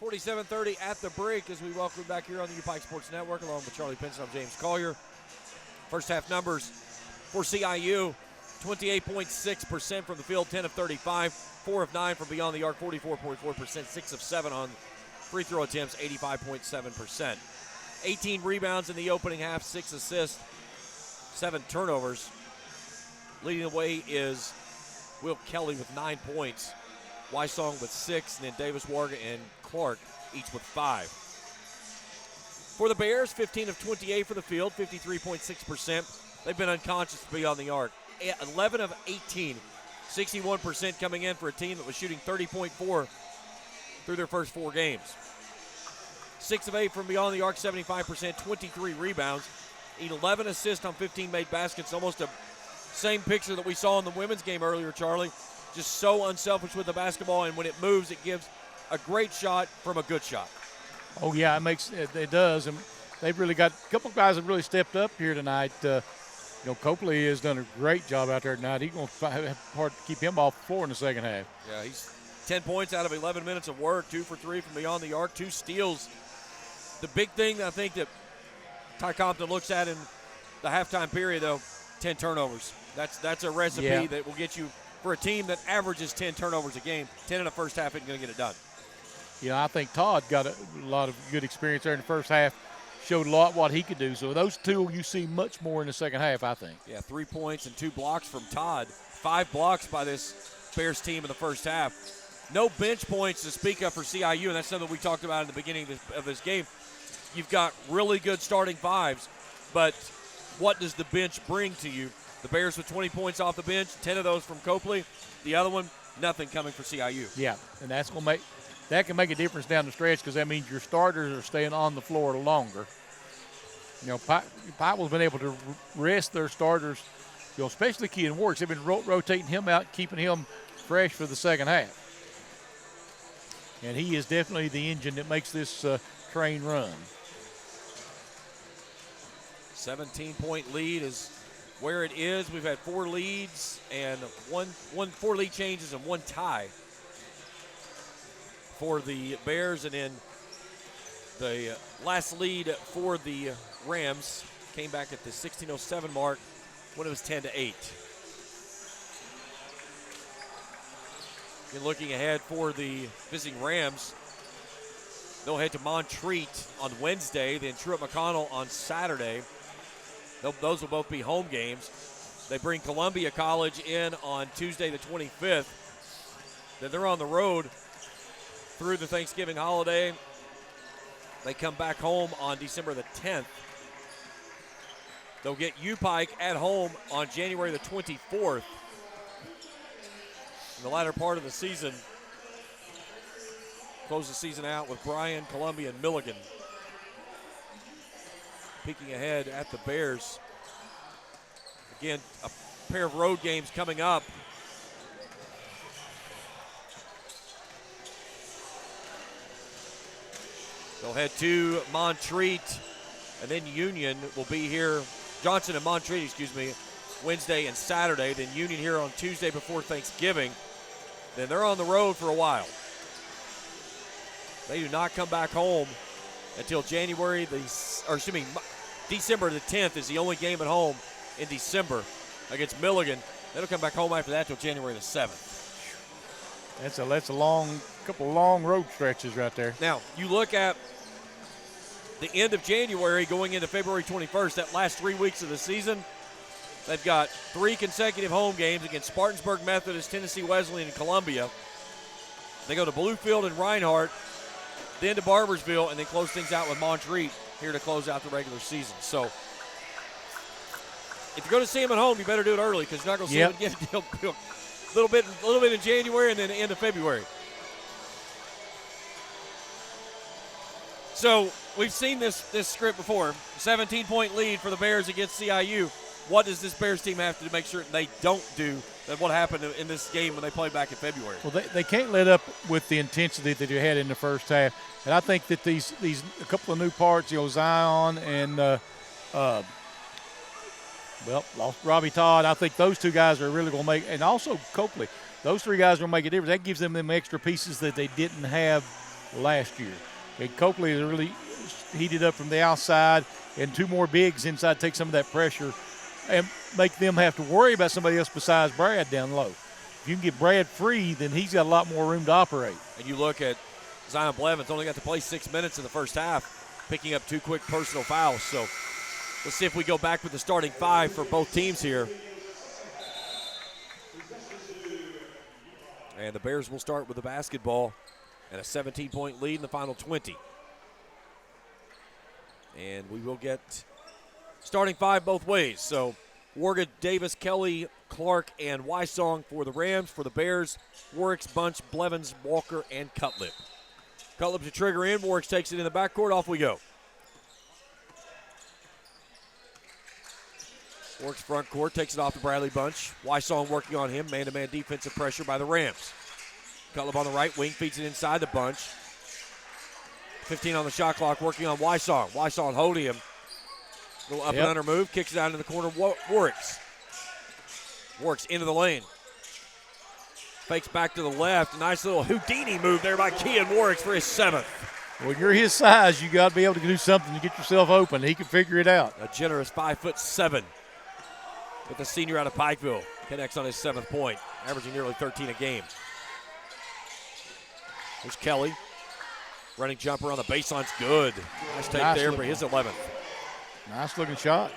47-30 at the break as we welcome back here on the UPIKE Sports Network along with Charlie Pinson. I'm James Collier. First half numbers for CIU, 28.6% from the field, 10 of 35, 4 of 9 from beyond the arc, 44.4%, 6 of 7 on free throw attempts, 85.7%. 18 rebounds in the opening half, 6 assists, 7 turnovers. Leading the way is Will Kelly with 9 points, Wysong with 6, and then Davis, Warga, and Clark each with 5. For the Bears, 15 of 28 for the field, 53.6%. They've been unconscious beyond the arc. 11 of 18, 61% coming in for a team that was shooting 30.4 through their first 4 games. 6 of 8 from beyond the arc, 75%, 23 rebounds, 11 assists on 15 made baskets. Almost a same picture that we saw in the women's game earlier, Charlie. Just so unselfish with the basketball, and when it moves, it gives a great shot from a good shot. Oh, yeah, it does. And they've really got a couple of guys that really stepped up here tonight. Copley has done a great job out there tonight. He's going to have hard to keep him off the floor in the second half. Yeah, he's 10 points out of 11 minutes of work, 2 for 3 from beyond the arc, 2 steals. The big thing that I think that Ty Compton looks at in the halftime period, though, 10 turnovers. That's a recipe that will get you, for a team that averages 10 turnovers a game, 10 in the first half isn't going to get it done. Yeah, I think Todd got a lot of good experience there in the first half, showed a lot what he could do. So those two you see much more in the second half, I think. Yeah, 3 points and 2 blocks from Todd. 5 blocks by this Bears team in the first half. No bench points to speak of for CIU, and that's something we talked about in the beginning of this game. You've got really good starting fives, but what does the bench bring to you? The Bears with 20 points off the bench, 10 of those from Copley. The other one, nothing coming for CIU. Yeah, and that's going to make that can make a difference down the stretch because that means your starters are staying on the floor longer. You know, Pikeville's been able to rest their starters, you know, especially Kean Warks. They've been rotating him out, keeping him fresh for the second half. And he is definitely the engine that makes this train run. 17-point lead is where it is. We've had 4 leads and 4 lead changes and 1 tie for the Bears, and then the last lead for the Rams came back at the 16:07 mark when it was 10-8. And looking ahead for the visiting Rams, they'll head to Montreat on Wednesday, then Truett McConnell on Saturday. Those will both be home games. They bring Columbia College in on Tuesday the 25th. Then they're on the road through the Thanksgiving holiday. They come back home on December the 10th. They'll get UPIKE at home on January the 24th. In the latter part of the season, close the season out with Bryan, Columbia, and Milligan. Peeking ahead at the Bears. Again, a pair of road games coming up. They'll head to Montreat, and then Union will be here. Johnson and Montreat, excuse me, Wednesday and Saturday. Then Union here on Tuesday before Thanksgiving. Then they're on the road for a while. They do not come back home until December the 10th is the only game at home in December against Milligan. They don't come back home after that till January the 7th. That's a long, couple long road stretches right there. Now, you look at the end of January going into February 21st, that last 3 weeks of the season, they've got 3 consecutive home games against Spartansburg Methodist, Tennessee Wesleyan, and Columbia. They go to Bluefield and Reinhardt, then to Barbersville, and then close things out with Montreat here to close out the regular season. So if you're going to see them at home, you better do it early because you're not going to see them again until a little bit in January and then the end of February. So we've seen this script before. 17-point lead for the Bears against CIU. What does this Bears team have to do to make sure they don't do that? What happened in this game when they played back in February? Well, they can't let up with the intensity that you had in the first half. And I think that these a couple of new parts, you know, Zion and lost Robbie Todd. I think those 2 guys are really going to make, and also Copley. Those 3 guys are going to make a difference. That gives them extra pieces that they didn't have last year. And Copley is really heated up from the outside, and 2 more bigs inside take some of that pressure and make them have to worry about somebody else besides Brad down low. If you can get Brad free, then he's got a lot more room to operate. And you look at Zion Blevins, only got to play 6 minutes in the first half, picking up 2 quick personal fouls. So let's see if we go back with the starting 5 for both teams here. And the Bears will start with the basketball and a 17-point lead in the final 20. And we will get starting 5 both ways. So Warga, Davis, Kelly, Clark, and Wysong for the Rams. For the Bears, Warwick's, Bunch, Blevins, Walker, and Cutlip. Cutlip to trigger in. Warwick takes it in the backcourt. Off we go. Warwick's front court takes it off to Bradley Bunch. Wysong working on him. Man-to-man defensive pressure by the Rams. Cutlip on the right wing, feeds it inside the Bunch. 15 on the shot clock, working on Wysong. Wysong holding him. Little up and under move, kicks it out into the corner. Warwick's into the lane. Fakes back to the left. Nice little Houdini move there by Kean Warwick for his 7th. When you're his size, you got to be able to do something to get yourself open. He can figure it out. A generous 5'7" with the senior out of Pikeville. Connects on his 7th point, averaging nearly 13 a game. There's Kelly. Running jumper on the baseline's good. Nice take there for his 11th. Nice looking shot.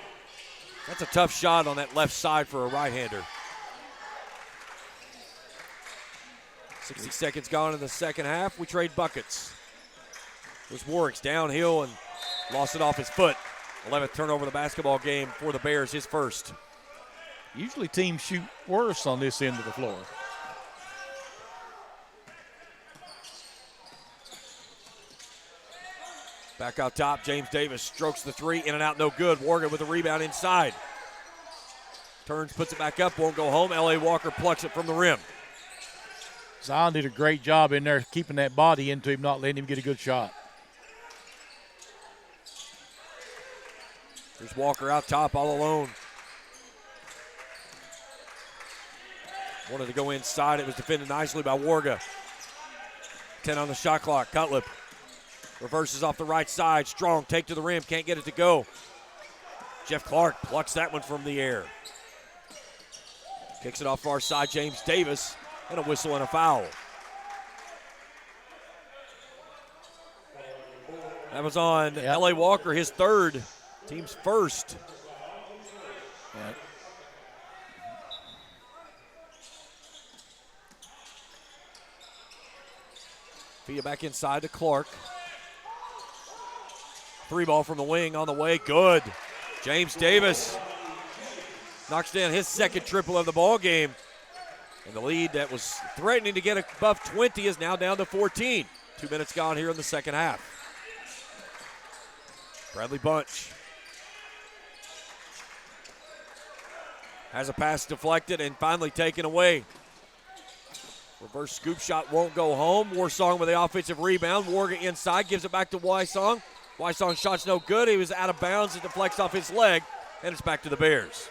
That's a tough shot on that left side for a right-hander. 60 seconds gone in the second half. We trade buckets. There's Warwick's downhill and lost it off his foot. 11th turnover of the basketball game for the Bears, his first. Usually teams shoot worse on this end of the floor. Back out top, James Davis strokes the three, in and out, no good. Warga with a rebound inside. Turns, puts it back up, won't go home. L.A. Walker plucks it from the rim. Zion did a great job in there keeping that body into him, not letting him get a good shot. There's Walker out top all alone. Wanted to go inside. It was defended nicely by Warga. 10 on the shot clock. Cutlip reverses off the right side. Strong, take to the rim, can't get it to go. Jeff Clark plucks that one from the air. Kicks it off far side, James Davis, and a whistle and a foul. That was on L.A. Walker, his third, team's first. Yep. Feed it back inside to Clark. Three ball from the wing on the way, good. James Davis knocks down his second triple of the ball game. And the lead that was threatening to get above 20 is now down to 14. 2 minutes gone here in the second half. Bradley Bunch has a pass deflected and finally taken away. Reverse scoop shot won't go home. Warsong with the offensive rebound. Warga inside, gives it back to Wysong. Wysong shot's no good. He was out of bounds. It deflects off his leg, and it's back to the Bears.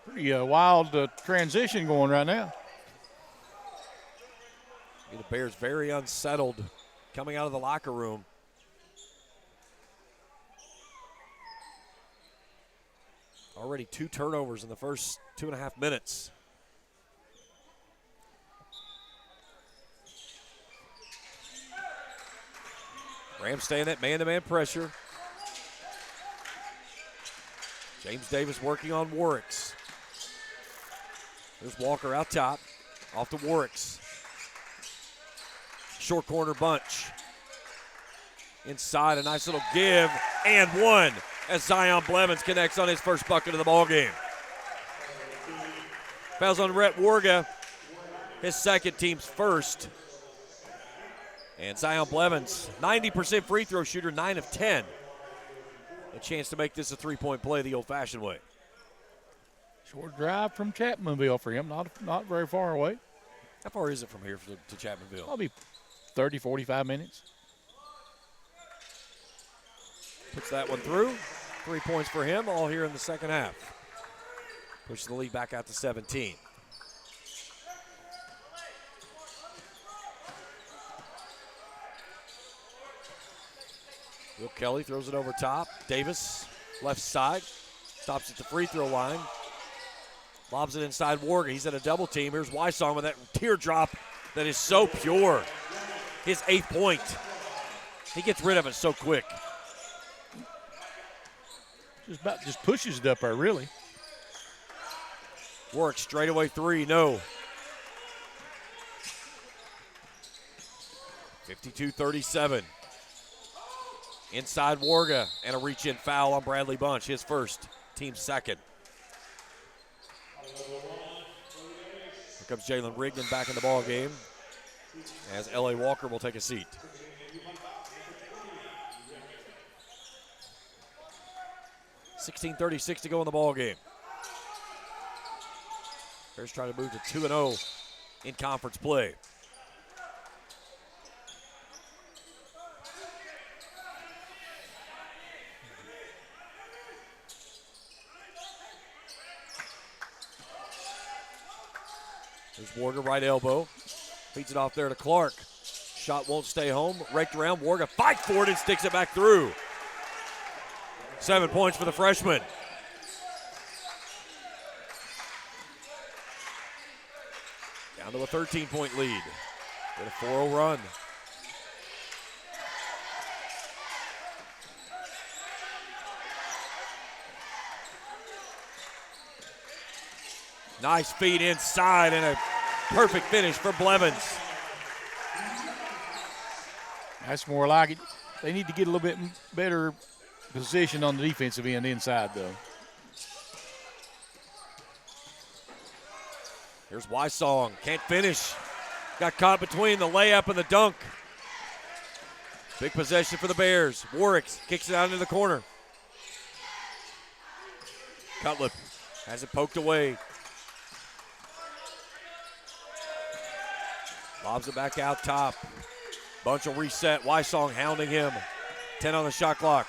Pretty wild transition going right now. The Bears very unsettled coming out of the locker room. Already 2 turnovers in the first 2.5 minutes. Rams staying at man-to-man pressure. James Davis working on Warricks. There's Walker out top, off to Warricks. Short corner Bunch. Inside, a nice little give, and one as Zion Blevins connects on his first bucket of the ball game. Fouls on Rhett Warga, his second, team's first. And Zion Blevins, 90% free throw shooter, 9 of 10. A chance to make this a three-point play the old-fashioned way. Short drive from Chapmanville for him, not very far away. How far is it from here to Chapmanville? Probably 30, 45 minutes. Puts that one through. 3 points for him, all here in the second half. Pushes the lead back out to 17. Will Kelly throws it over top. Davis, left side, stops at the free throw line. Lobs it inside Warga. He's at a double team. Here's Wysong with that teardrop that is so pure. His 8th point. He gets rid of it so quick. Just pushes it up there, really. Warwick straightaway three, no. 52-37. Inside Warga, and a reach-in foul on Bradley Bunch, his first, team second. Here comes Jalen Rigdon back in the ball game as L.A. Walker will take a seat. $16:36 to go in the ball game. Bears trying to move to 2-0 in conference play. There's Warga, right elbow. Feeds it off there to Clark. Shot won't stay home. Raked around. Warga fights for it and sticks it back through. 7 points for the freshman. Down to a 13-point lead. With a 4-0 run. Nice feed inside and a perfect finish for Blevins. That's more like it. They need to get a little bit better position on the defensive end inside, though. Here's Wysong, can't finish. Got caught between the layup and the dunk. Big possession for the Bears. Warwick kicks it out into the corner. Cutlip has it poked away. Lobs it back out top. Bunch will reset. Wysong hounding him. 10 on the shot clock.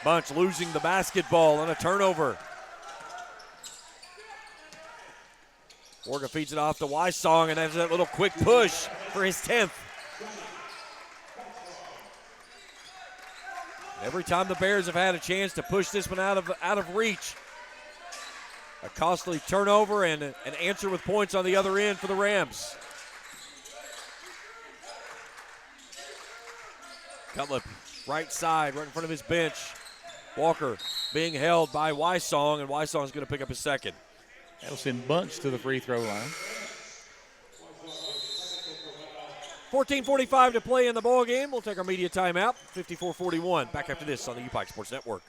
Bunch losing the basketball on a turnover. Morgan feeds it off to Wysong and has that little quick push for his 10th. Every time the Bears have had a chance to push this one out of reach, a costly turnover and an answer with points on the other end for the Rams. Cutlip, right side, right in front of his bench. Walker being held by Wysong, and Wysong's going to pick up his second. That'll send Bunch to the free throw line. 14:45 to play in the ball game. We'll take our media timeout. 54-41. Back after this on the UPIKE Sports Network.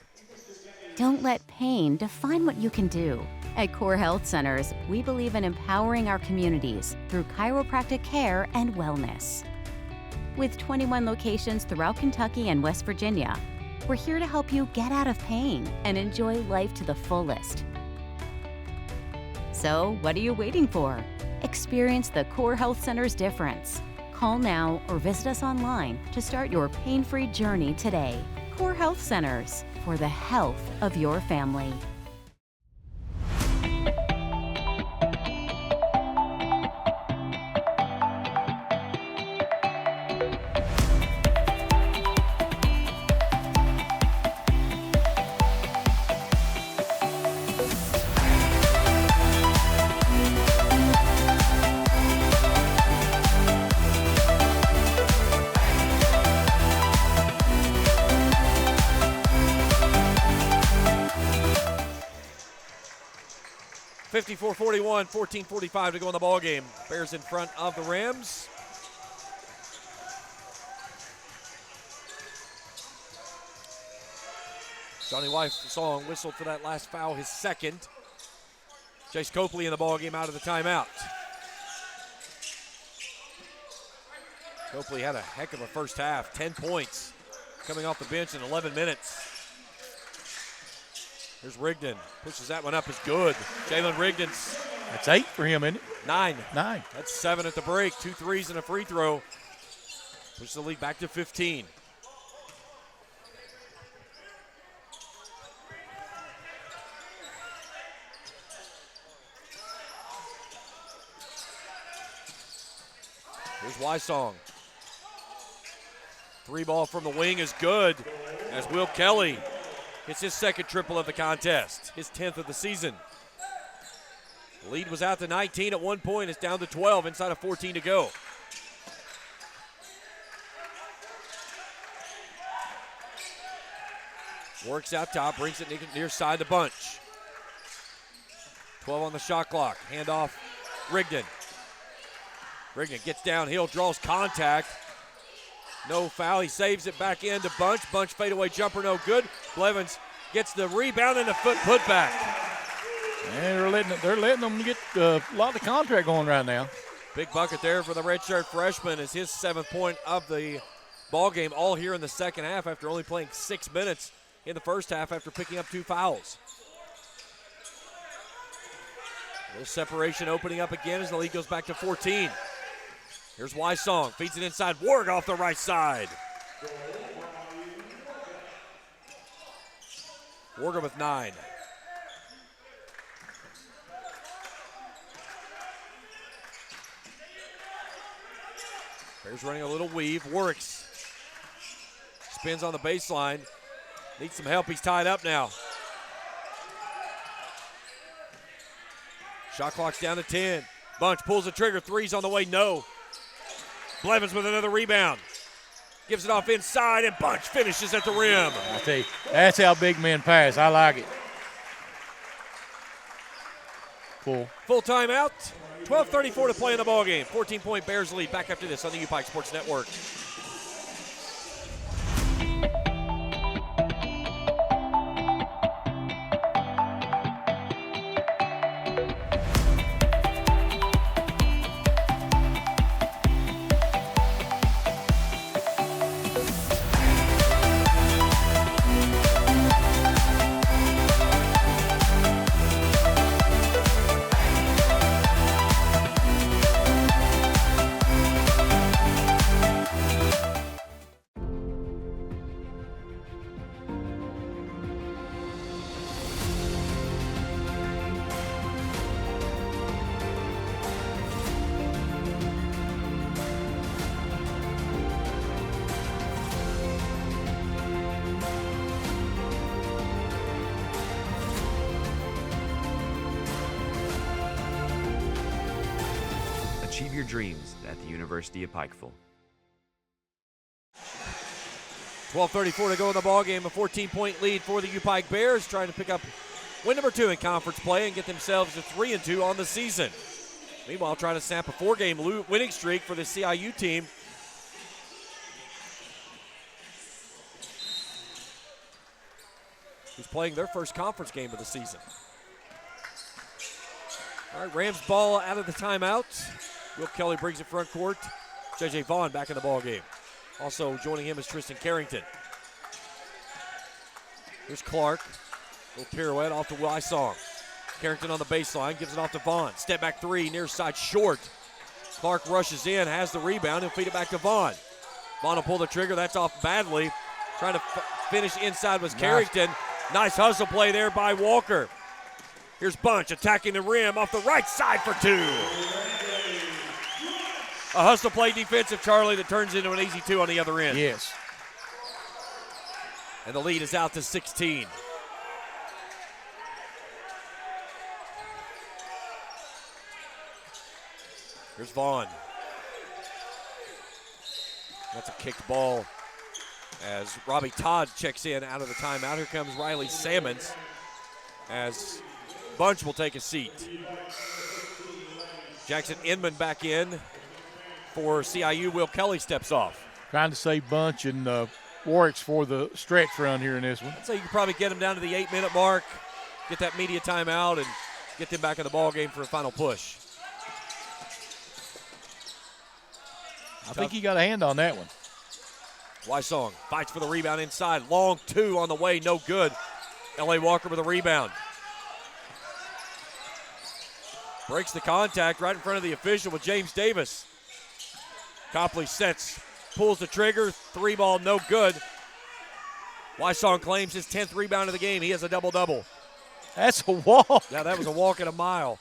Don't let pain define what you can do. At Core Health Centers, we believe in empowering our communities through chiropractic care and wellness. With 21 locations throughout Kentucky and West Virginia, we're here to help you get out of pain and enjoy life to the fullest. So, what are you waiting for? Experience the Core Health Center's difference. Call now or visit us online to start your pain-free journey today. Core Health Centers, for the health of your family. (54-41), 14:45 to go in the ball game. Bears in front of the Rams. Johnny Wysong whistled for that last foul, his second. Chase Copley in the ball game out of the timeout. Copley had a heck of a first half, 10 points coming off the bench in 11 minutes. Here's Rigdon, pushes that one up, is good. Jalen Rigdon's. That's 8 for him, isn't it? 9. 9. That's 7 at the break, 2 threes and a free throw. Pushes the lead back to 15. Here's Wysong. 3 ball from the wing is good as Will Kelly hits his second triple of the contest, his 10th of the season. The lead was out to 19 at one point. It's down to 12, inside of 14 to go. Works out top, brings it near side to Bunch. 12 on the shot clock. Hand off Rigdon. Rigdon gets downhill, draws contact. No foul. He saves it back into Bunch. Bunch fadeaway jumper, no good. Blevins gets the rebound and a foot put back. And they're letting them get a lot of contract going right now. Big bucket there for the redshirt freshman is his 7th point of the ball game, all here in the second half after only playing 6 minutes in the first half after picking up 2 fouls. A little separation opening up again as the lead goes back to 14. Here's Wysong, feeds it inside. Warg off the right side. Warger with 9. Bears running a little weave. Warwicks spins on the baseline. Needs some help. He's tied up now. Shot clock's down to 10. Bunch pulls the trigger. 3's on the way. No. Blevins with another rebound. Gives it off inside, and Bunch finishes at the rim. I tell you, that's how big men pass. I like it. Full timeout. 12:34 to play in the ballgame. 14-point Bears lead. Back after this on the UPIKE Sports Network. Achieve your dreams at the University of Pikeville. 12:34 to go in the ballgame. A 14-point lead for the UPIKE Bears, trying to pick up win number 2 in conference play and get themselves to 3-2 on the season. Meanwhile, trying to snap a 4-game winning streak for the CIU team. Who's playing their first conference game of the season. All right, Rams ball out of the timeout. Will Kelly brings it front court. J.J. Vaughn back in the ball game. Also joining him is Tristan Carrington. Here's Clark. Little pirouette off to Wysong. Carrington on the baseline, gives it off to Vaughn. Step back 3, near side short. Clark rushes in, has the rebound, and feed it back to Vaughn. Vaughn will pull the trigger, that's off badly. Trying to finish inside was Carrington. Nice hustle play there by Walker. Here's Bunch attacking the rim off the right side for 2. A hustle play defensive, Charlie, that turns into an easy 2 on the other end. Yes. And the lead is out to 16. Here's Vaughn. That's a kicked ball as Robbie Todd checks in out of the timeout. Here comes Riley Salmons as Bunch will take a seat. Jackson Inman back in for CIU. Will Kelly steps off. Trying to save Bunch and Warwick's for the stretch run here in this one. I'd say you could probably get them down to the 8-minute mark, get that media timeout, and get them back in the ball game for a final push. I think he got a hand on that one. Wysong fights for the rebound inside. Long 2 on the way, no good. L.A. Walker with a rebound. Breaks the contact right in front of the official with James Davis. Copley sets, pulls the trigger, 3-ball, no good. Wysong claims his 10th rebound of the game. He has a double-double. That's a walk. Yeah, that was a walk at a mile.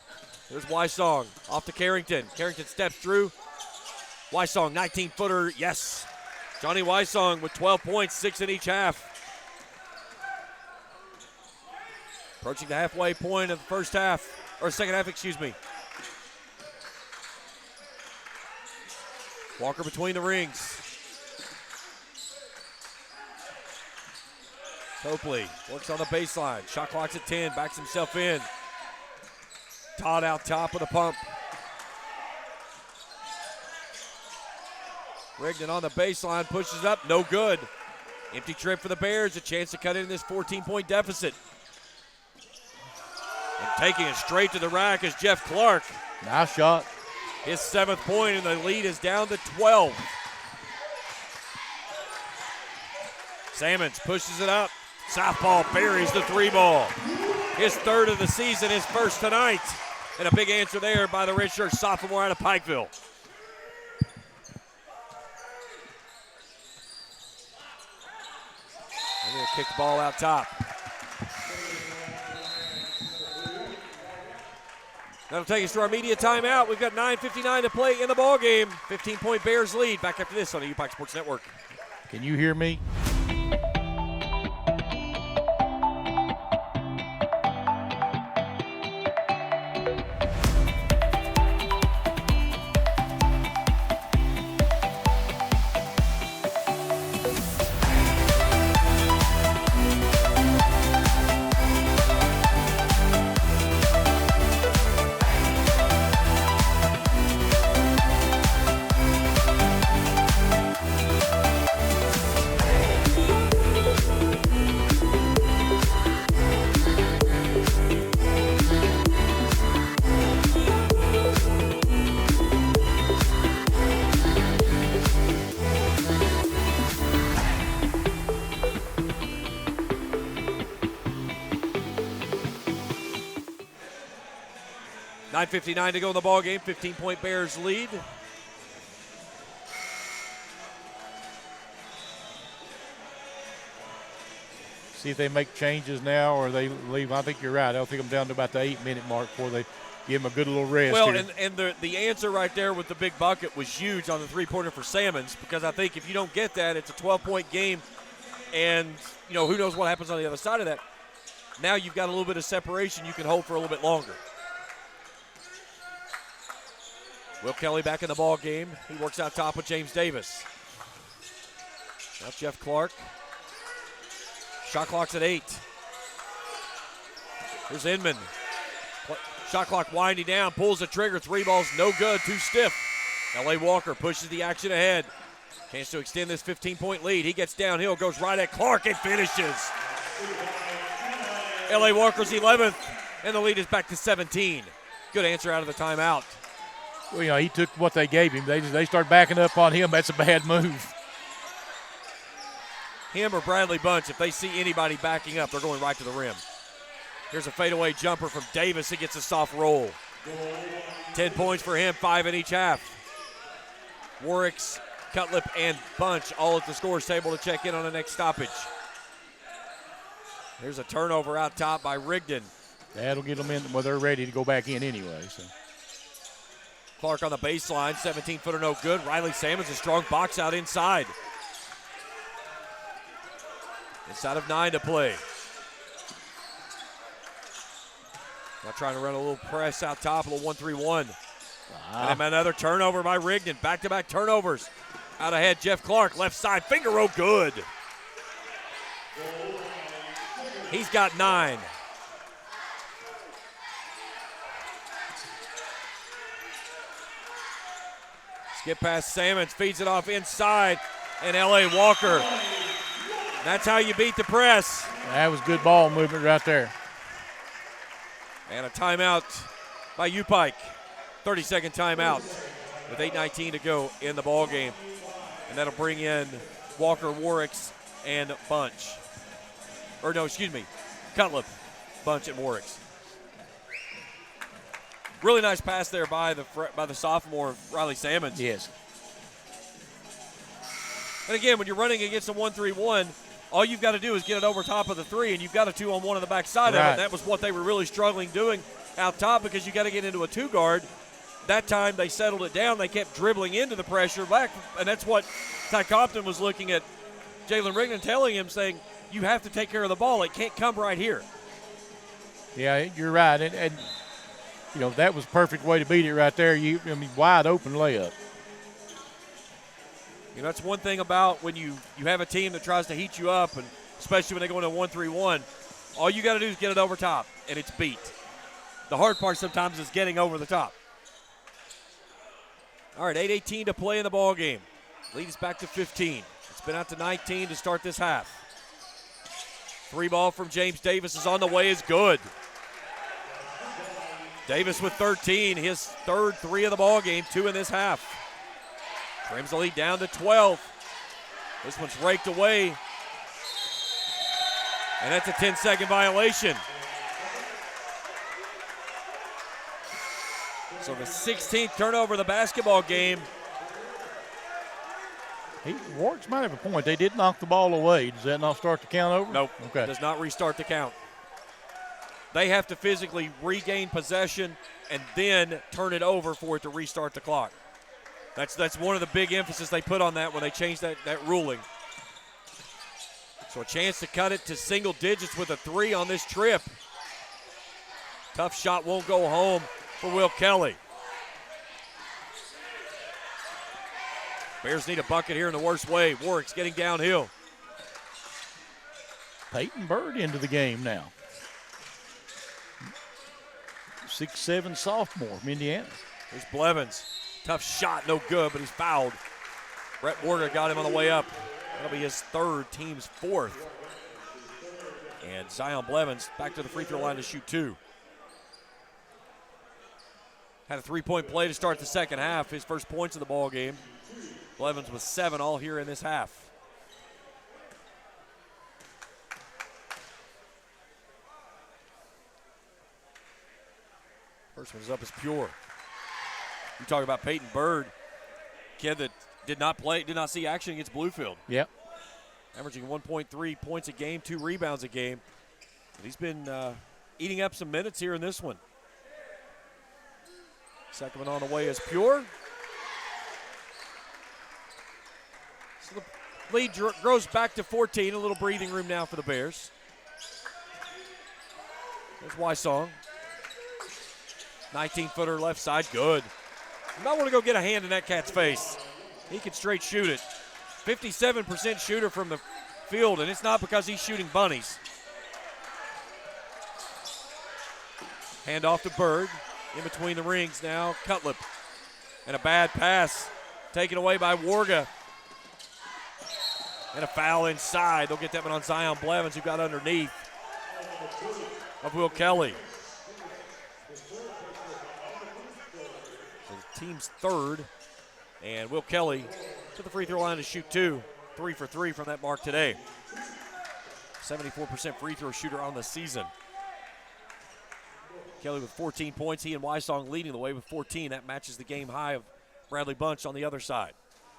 There's Wysong off to Carrington. Carrington steps through. Wysong, 19-footer, yes. Johnny Wysong with 12 points, 6 in each half. Approaching the halfway point of the first half, or second half, excuse me. Walker between the rings. Copley works on the baseline. Shot clock's at 10, backs himself in. Todd out top with a pump. Rigdon on the baseline, pushes up, no good. Empty trip for the Bears, a chance to cut in this 14-point deficit. And taking it straight to the rack is Jeff Clark. Nice shot. His 7th point, and the lead is down to 12. Salmons pushes it up. Southpaw buries the 3-ball. His 3rd of the season, his 1st tonight. And a big answer there by the redshirt sophomore out of Pikeville. I'm going to kick the ball out top. That'll take us to our media timeout. We've got 9:59 to play in the ballgame. 15-point Bears lead. Back after this on the UPIKE Sports Network. Can you hear me? .59 to go in the ball game. 15-point Bears lead. See if they make changes now or they leave. I think you're right. I'll take them down to about the 8-minute mark before they give them a good little rest. Well, here. and the answer right there with the big bucket was huge on the three-pointer for Salmons, because I think if you don't get that, it's a 12-point game, and you know who knows what happens on the other side of that. Now you've got a little bit of separation you can hold for a little bit longer. Will Kelly back in the ball game. He works out top with James Davis. Now Jeff Clark. Shot clock's at 8. Here's Inman. Shot clock winding down, pulls the trigger. 3 balls, no good, too stiff. L.A. Walker pushes the action ahead. Chance to extend this 15-point lead. He gets downhill, goes right at Clark and finishes. L.A. Walker's 11th, and the lead is back to 17. Good answer out of the timeout. Well, he took what they gave him. They start backing up on him. That's a bad move. Him or Bradley Bunch, if they see anybody backing up, they're going right to the rim. Here's a fadeaway jumper from Davis. He gets a soft roll. 10 points for him, 5 in each half. Warwick's, Cutlip, and Bunch all at the scores table to check in on the next stoppage. Here's a turnover out top by Rigdon. That'll get them in. Well, they're ready to go back in anyway. So Clark on the baseline, 17-footer no good. Riley Salmons a strong box out inside. Inside of 9 to play. Now trying to run a little press out top, a little 1-3-1. And then another turnover by Rigdon. Back-to-back turnovers. Out ahead, Jeff Clark, left side, finger roll good. He's got 9. Skip past Salmons, feeds it off inside, and L.A. Walker. That's how you beat the press. that was good ball movement right there. And a timeout by UPIKE. 30-second timeout with 8:19 to go in the ball game. And that'll bring in Walker, Warwicks, and Bunch. Or no, excuse me, Cutlip, Bunch, and Warwicks. Really nice pass there by the sophomore Riley Salmons. Yes. And again, when you're running against a 1-3-1, all you've got to do is get it over top of the 3, and you've got a 2-on-1 on the backside of it. And that was what they were really struggling doing out top because you got to get into a 2-guard. That time they settled it down. They kept dribbling into the pressure back, and that's what Ty Compton was looking at Jalen Rigdon, telling him, saying, you have to take care of the ball. It can't come right here. Yeah, you're right. And that was a perfect way to beat it right there. Wide open layup. That's one thing about when you have a team that tries to heat you up, and especially when they go into a 1-3-1, all you got to do is get it over top, and it's beat. The hard part sometimes is getting over the top. All right, 8:18 to play in the ball game. Lead is back to 15. It's been out to 19 to start this half. 3 ball from James Davis is on the way, is good. Davis with 13, his third 3 of the ball game, 2 in this half. Trims the lead down to 12. This one's raked away. And that's a 10-second violation. So the 16th turnover of the basketball game. Warwick might have a point. They did knock the ball away. Does that not start the count over? Nope. Okay. Does not restart the count. They have to physically regain possession and then turn it over for it to restart the clock. That's one of the big emphasis they put on that when they changed that ruling. So a chance to cut it to single digits with a 3 on this trip. Tough shot won't go home for Will Kelly. Bears need a bucket here in the worst way. Warwick's getting downhill. Peyton Bird into the game now. 6'7" sophomore from Indiana. Here's Blevins. Tough shot, no good, but he's fouled. Brett Warger got him on the way up. That'll be his 3rd, team's 4th. And Zion Blevins back to the free throw line to shoot 2. Had a 3-point play to start the second half. His first points of the ball game. Blevins with 7 all here in this half. First one's up is Pure. You talk about Peyton Bird, kid that did not see action against Bluefield. Yep. Averaging 1.3 points a game, 2 rebounds a game. But he's been eating up some minutes here in this one. Second one on the way is Pure. So the lead grows back to 14. A little breathing room now for the Bears. There's Wysong. 19-footer left side, good. You might want to go get a hand in that cat's face. He can straight shoot it. 57% shooter from the field, and it's not because he's shooting bunnies. Hand off to Bird. In between the rings now, Cutlip. And a bad pass taken away by Warga. And a foul inside. They'll get that one on Zion Blevins, who got underneath of Will Kelly. So the team's third. And Will Kelly to the free throw line to shoot 2. 3 for 3 from that mark today. 74% free throw shooter on the season. Kelly with 14 points. He and Wysong leading the way with 14. That matches the game high of Bradley Bunch on the other side.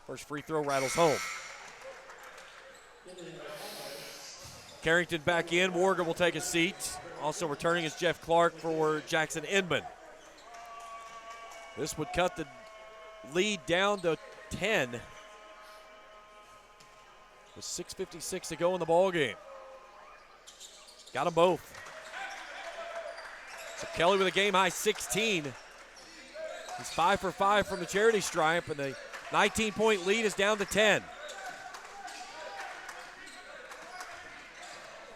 First free throw rattles home. Carrington back in. Warga will take a seat. Also returning is Jeff Clark for Jackson Inman. This would cut the lead down to 10. With 6:56 to go in the ball game. Got them both. So Kelly with a game-high 16. He's 5 for 5 from the charity stripe, and the 19-point lead is down to 10.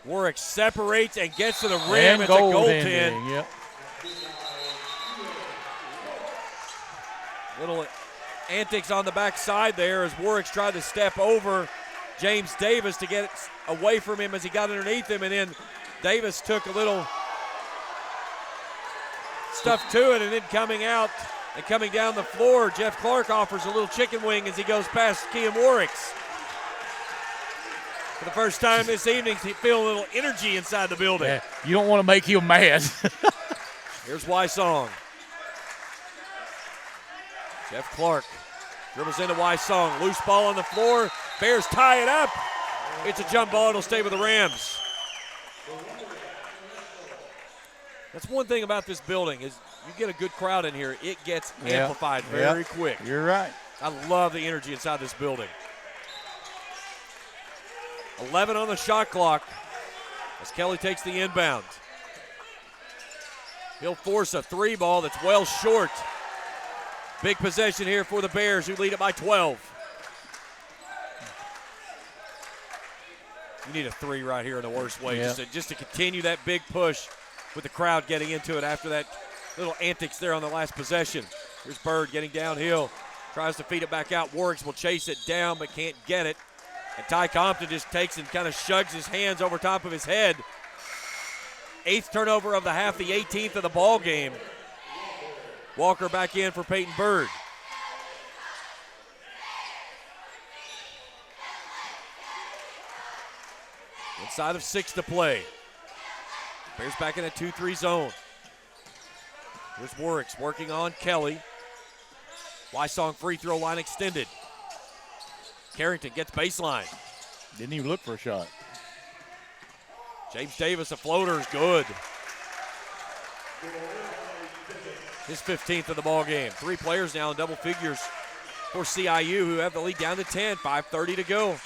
Warwick separates and gets to the rim. And it's a goaltend. Yep. Little antics on the backside there as Warwick's tried to step over James Davis to get it away from him as he got underneath him, and then Davis took a little stuff to it, and then coming out and coming down the floor, Jeff Clark offers a little chicken wing as he goes past Keem Warwicks. For the first time this evening, he's feeling a little energy inside the building. Yeah, you don't want to make him mad. Here's Wysong. Jeff Clark dribbles into Wysong. Loose ball on the floor. Bears tie it up. It's a jump ball. It'll stay with the Rams. That's one thing about this building is you get a good crowd in here, it gets amplified very quick. You're right. I love the energy inside this building. 11 on the shot clock as Kelly takes the inbound. He'll force a 3 ball that's well short. Big possession here for the Bears, who lead it by 12. You need a 3 right here in the worst way, just to continue that big push with the crowd getting into it after that little antics there on the last possession. Here's Bird getting downhill, tries to feed it back out. Warwicks will chase it down but can't get it. And Ty Compton just takes and kind of shrugs his hands over top of his head. 8th turnover of the half, the 18th of the ball game. Walker back in for Peyton Bird. Inside of 6 to play. Bears back in a 2-3 zone. Here's Warwicks working on Kelly. Wysong free throw line extended. Carrington gets baseline. Didn't even look for a shot. James Davis, a floater is good. His 15th of the ball game. 3 players now in double figures for CIU, who have the lead down to 10. 5:30 to go.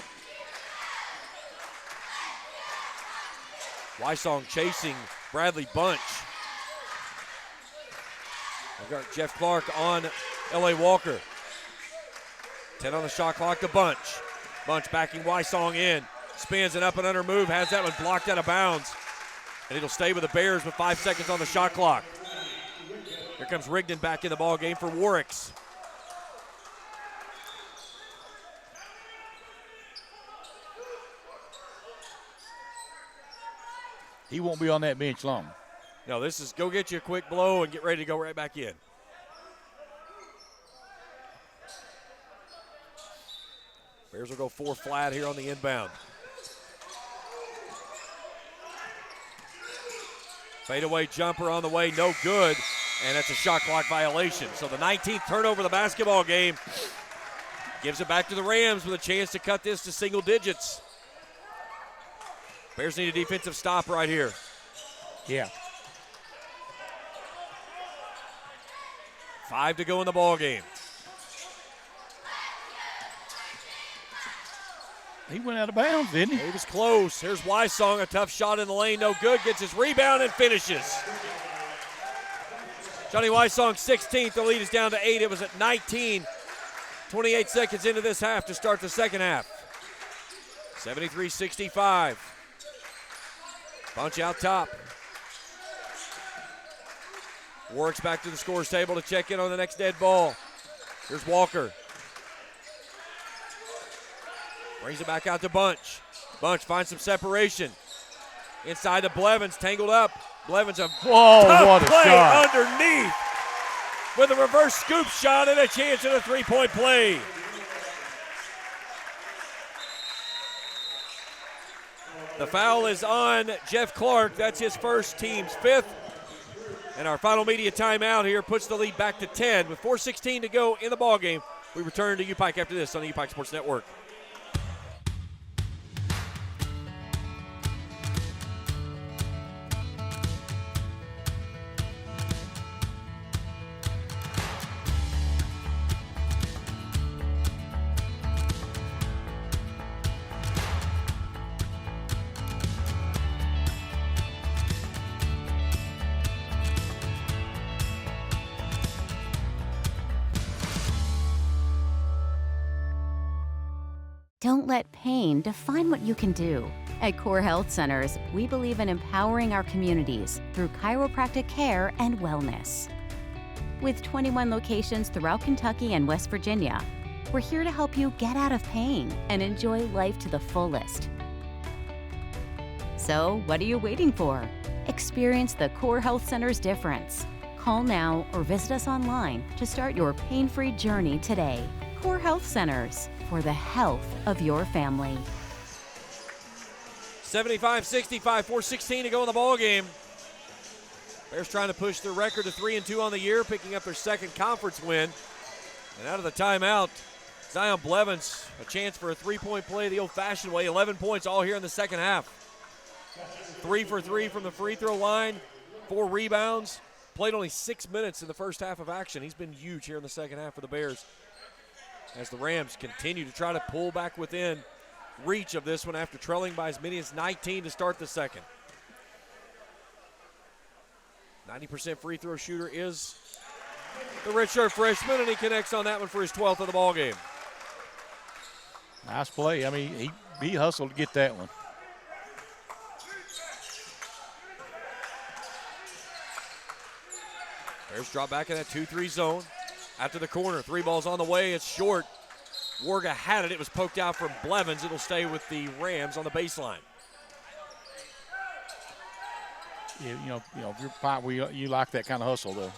Wysong chasing Bradley Bunch. We've got Jeff Clark on L.A. Walker. 10 on the shot clock to Bunch. Bunch backing Wysong in. Spins an up and under move. Has that one blocked out of bounds. And it'll stay with the Bears with 5 seconds on the shot clock. Here comes Rigdon back in the ball game for Warwicks. He won't be on that bench long. No, this is go get you a quick blow and get ready to go right back in. Bears will go 4 flat here on the inbound. Fadeaway jumper on the way, no good, and that's a shot clock violation. So the 19th turnover of the basketball game gives it back to the Rams with a chance to cut this to single digits. Bears need a defensive stop right here. Yeah. 5 to go in the ball game. He went out of bounds, didn't he? He was close. Here's Wysong, a tough shot in the lane, no good. Gets his rebound and finishes. Johnny Wysong 16th. The lead is down to 8. It was at 19. 28 seconds into this half to start the second half. 73-65. Bunch out top. Warwick's back to the scores table to check in on the next dead ball. Here's Walker. Brings it back out to Bunch. Bunch finds some separation. Inside to Blevins, tangled up. Blevins a tough what a play shot. underneath with a reverse scoop shot and a chance at a three-point play. The foul is on Jeff Clark. That's his first, team's 5th. And our final media timeout here puts the lead back to 10 with 4:16 to go in the ballgame. We return to UPIKE after this on the UPIKE Sports Network. Don't let pain define what you can do. At Core Health Centers, we believe in empowering our communities through chiropractic care and wellness. With 21 locations throughout Kentucky and West Virginia, we're here to help you get out of pain and enjoy life to the fullest. So, what are you waiting for? Experience the Core Health Center's difference. Call now or visit us online to start your pain-free journey today. Core Health Centers, for the health of your family. 75-65, 4:16 to go in the ballgame. Bears trying to push their record to 3-2 on the year, picking up their second conference win. And out of the timeout, Zion Blevins, a chance for a three-point play the old-fashioned way. 11 points all here in the second half. 3 for 3 from the free throw line, 4 rebounds. Played only 6 minutes in the first half of action. He's been huge here in the second half for the Bears, as the Rams continue to try to pull back within reach of this one after trailing by as many as 19 to start the second. 90% free throw shooter is the redshirt freshman, and he connects on that one for his 12th of the ballgame. Nice play. I mean, he hustled to get that one. Bears drop back in that 2-3 zone. Out to the corner, 3 balls on the way, it's short. Warga had it, it was poked out from Blevins. It'll stay with the Rams on the baseline. Yeah, you know, if you're fine, you like that kind of hustle, though.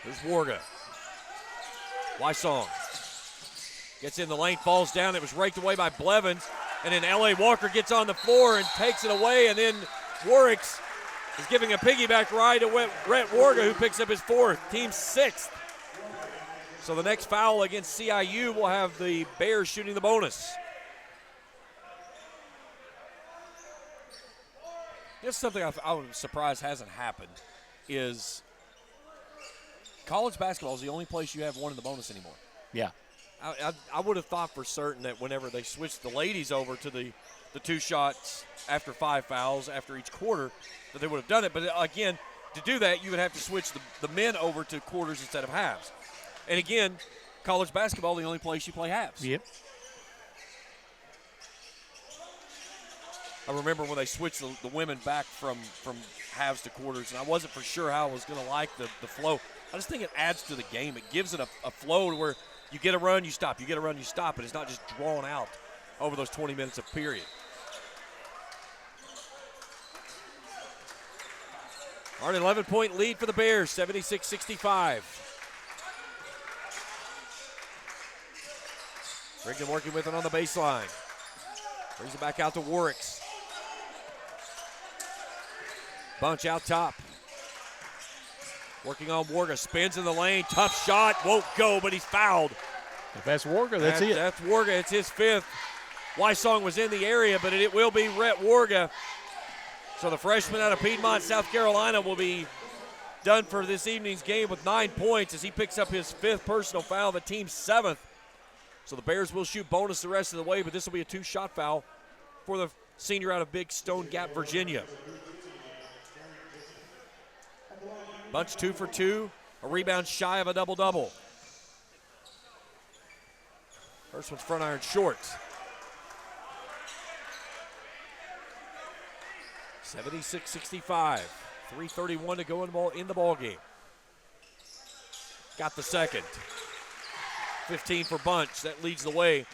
Here's Warga. Wysong gets in the lane, falls down. It was raked away by Blevins, and then L.A. Walker gets on the floor and takes it away, and then Warwick's is giving a piggyback ride to Rhett Warga, who picks up his 4th, team 6th. So the next foul against CIU will have the Bears shooting the bonus. Just something I was surprised hasn't happened is college basketball is the only place you have one in the bonus anymore. Yeah. I would have thought for certain that whenever they switched the ladies over to the 2 shots after 5 fouls after each quarter that they would have done it. But again, to do that, you would have to switch the men over to quarters instead of halves. And again, college basketball, the only place you play halves. Yep. I remember when they switched the women back from halves to quarters, and I wasn't for sure how I was going to like the flow. I just think it adds to the game. It gives it a flow to where you get a run, you stop. You get a run, you stop. And it's not just drawn out over those 20 minutes of period. All right, 11-point lead for the Bears, 76-65. Rigdon working with it on the baseline. Brings it back out to Warwicks. Bunch out top. Working on Warga. Spins in the lane. Tough shot. Won't go, but he's fouled. If that's Warga, that's it. That's Warga. It's his 5th. Wysong was in the area, but it will be Rhett Warga. So the freshman out of Piedmont, South Carolina, will be done for this evening's game with 9 points as he picks up his 5th personal foul, the team's 7th. So the Bears will shoot bonus the rest of the way, but this will be a 2-shot foul for the senior out of Big Stone Gap, Virginia. Bunch 2 for 2, a rebound shy of a double-double. First one's front iron short. 76-65. 3:31 to go in the ball game. Got the second. 15 for Bunch. That leads the way.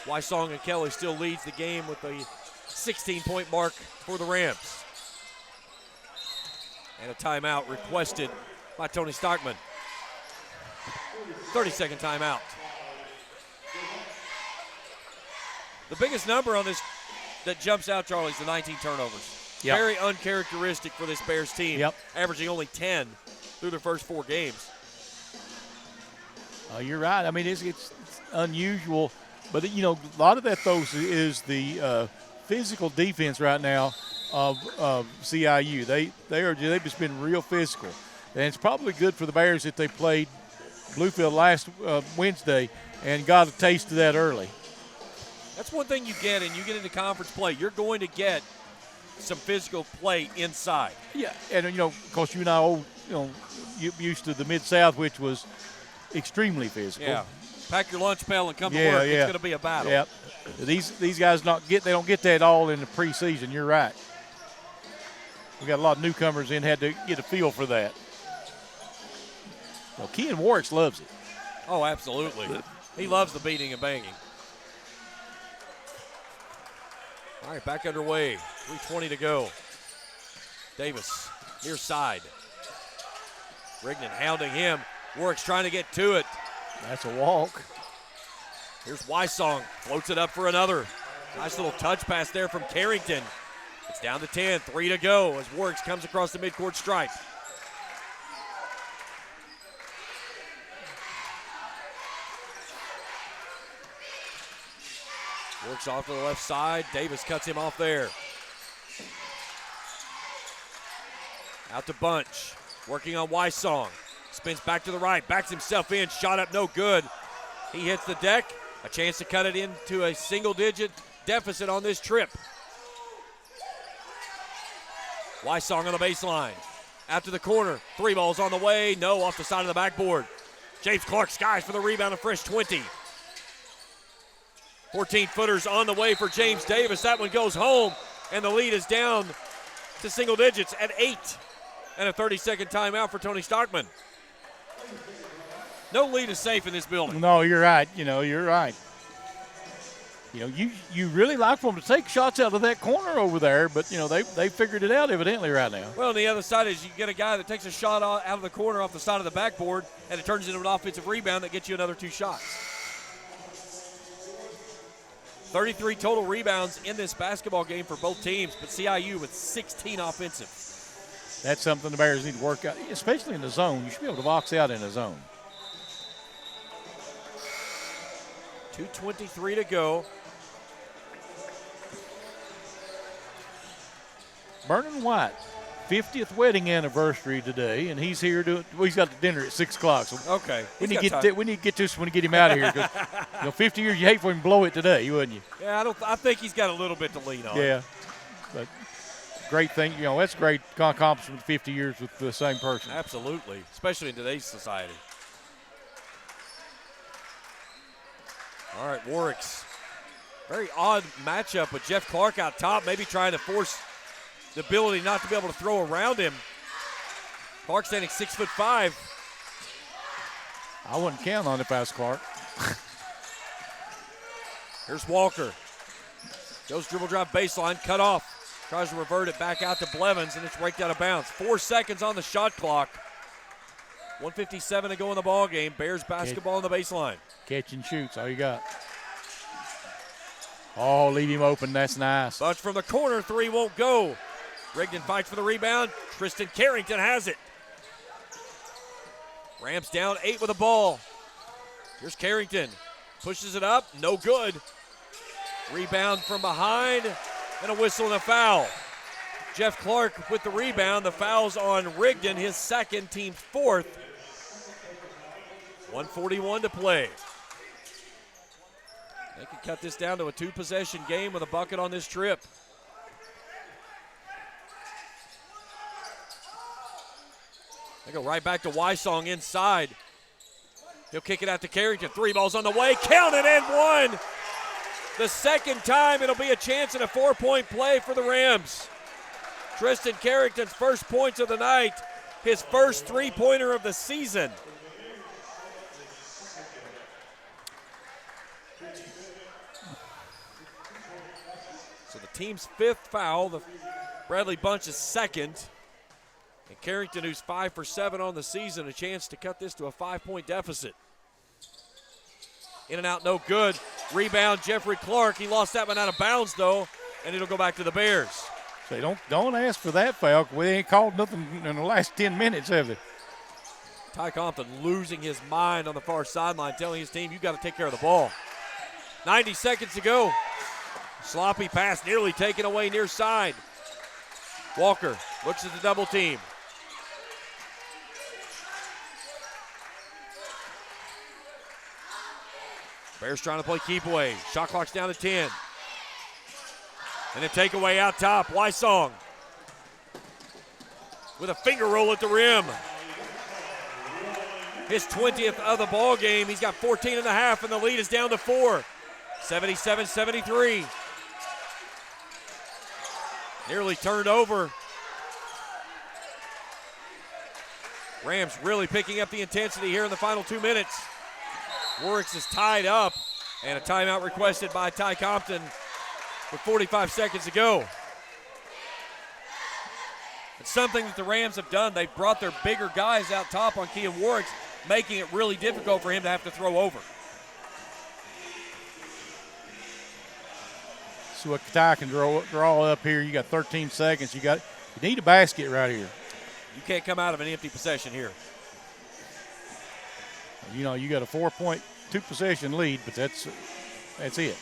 Wysong and Kelly still leads the game with a 16-point mark for the Rams. And a timeout requested by Tony Stockman. 30-second timeout. The biggest number on this that jumps out, Charlie, is the 19 turnovers. Yep. Very uncharacteristic for this Bears team. Yep. Averaging only 10 through their first 4 games. You're right. I mean, it's unusual, but a lot of that though is the physical defense right now of CIU. They've just been real physical, and it's probably good for the Bears that they played Bluefield last Wednesday and got a taste of that early. That's one thing you get, and you get into conference play. You're going to get some physical play inside. Yeah, and of course, you and I, used to the Mid-South, which was extremely physical. Yeah, pack your lunch pail and come to work. It's going to be a battle. Yeah, these guys they don't get that all in the preseason. You're right. We got a lot of newcomers in, had to get a feel for that. Well, Ken Warwick loves it. Oh, absolutely. He loves the beating and banging. All right, back underway. 3:20 to go. Davis, near side. Rigdon hounding him. Warwick's trying to get to it. That's a walk. Here's Wysong. Floats it up for another. Nice little touch pass there from Carrington. It's down to 10. 3 to go as Warwick comes across the midcourt stripe. Works off to the left side. Davis cuts him off there. Out to Bunch. Working on Wysong. Spins back to the right. Backs himself in. Shot up no good. He hits the deck. A chance to cut it into a single-digit deficit on this trip. Wysong on the baseline. Out to the corner. 3 balls on the way. No, off the side of the backboard. James Clark skies for the rebound, a fresh 20. 14-footers on the way for James Davis. That one goes home, and the lead is down to single digits at 8. And a 30-second timeout for Tony Stockman. No lead is safe in this building. No, you're right. You're right. You really like for them to take shots out of that corner over there, but, they figured it out evidently right now. Well, on the other side is you get a guy that takes a shot out of the corner off the side of the backboard, and it turns into an offensive rebound that gets you another 2 shots. 33 total rebounds in this basketball game for both teams, but CIU with 16 offensive. That's something the Bears need to work out, especially in the zone. You should be able to box out in the zone. 2:23 to go. Vernon White, 50th wedding anniversary today, and he's here he's got the dinner at 6 o'clock. So okay. We need to get this one to get him out of here because 50 years, you hate for him to blow it today, wouldn't you? Yeah, I think he's got a little bit to lean on. Yeah, but great thing, that's a great accomplishment. 50 years with the same person. Absolutely, especially in today's society. All right, Warwick's very odd matchup with Jeff Clark out top, maybe trying to force the ability not to be able to throw around him. Clark standing 6'5". I wouldn't count on it if I was Clark. Here's Walker. Goes dribble drive baseline, cut off. Tries to revert it back out to Blevins, and it's raked out of bounds. 4 seconds on the shot clock. 1:57 to go in the ball game. Bears basketball on the baseline. Catch and shoots, all you got. Oh, leave him open. That's nice. Bunch from the corner, 3 won't go. Rigdon fights for the rebound. Tristan Carrington has it. Rams down 8 with the ball. Here's Carrington. Pushes it up, no good. Rebound from behind, and a whistle and a foul. Jeff Clark with the rebound. The foul's on Rigdon, his second, team's 4th. 1:41 to play. They could cut this down to a 2-possession game with a bucket on this trip. They go right back to Wysong inside. He'll kick it out to Carrington. 3 balls on the way. Count it and one. The second time it'll be a chance at a 4-point play for the Rams. Tristan Carrington's first points of the night. His first 3-pointer of the season. So the team's 5th foul. The Bradley Bunch's second. And Carrington, who's 5 for 7 on the season, a chance to cut this to a 5-point deficit. In and out, no good. Rebound, Jeffrey Clark. He lost that one out of bounds, though, and it'll go back to the Bears. So don't ask for that foul. We ain't called nothing in the last 10 minutes, have they? Ty Compton losing his mind on the far sideline, telling his team, you got to take care of the ball. 90 seconds to go. Sloppy pass nearly taken away near side. Walker looks at the double team. Bears trying to play keep away. Shot clock's down to 10. And a takeaway out top. Wysong with a finger roll at the rim. His 20th of the ball game. He's got 14 and a half, and the lead is down to 4. 77-73. Nearly turned over. Rams really picking up the intensity here in the final 2 minutes. Warwicks is tied up, and a timeout requested by Ty Compton with 45 seconds to go. It's something that the Rams have done. They've brought their bigger guys out top on Kean Warwicks, making it really difficult for him to have to throw over. So what Ty can draw up here. You got 13 seconds. You need a basket right here. You can't come out of an empty possession here. You know, you got a 4-point, 2-possession lead, but that's it.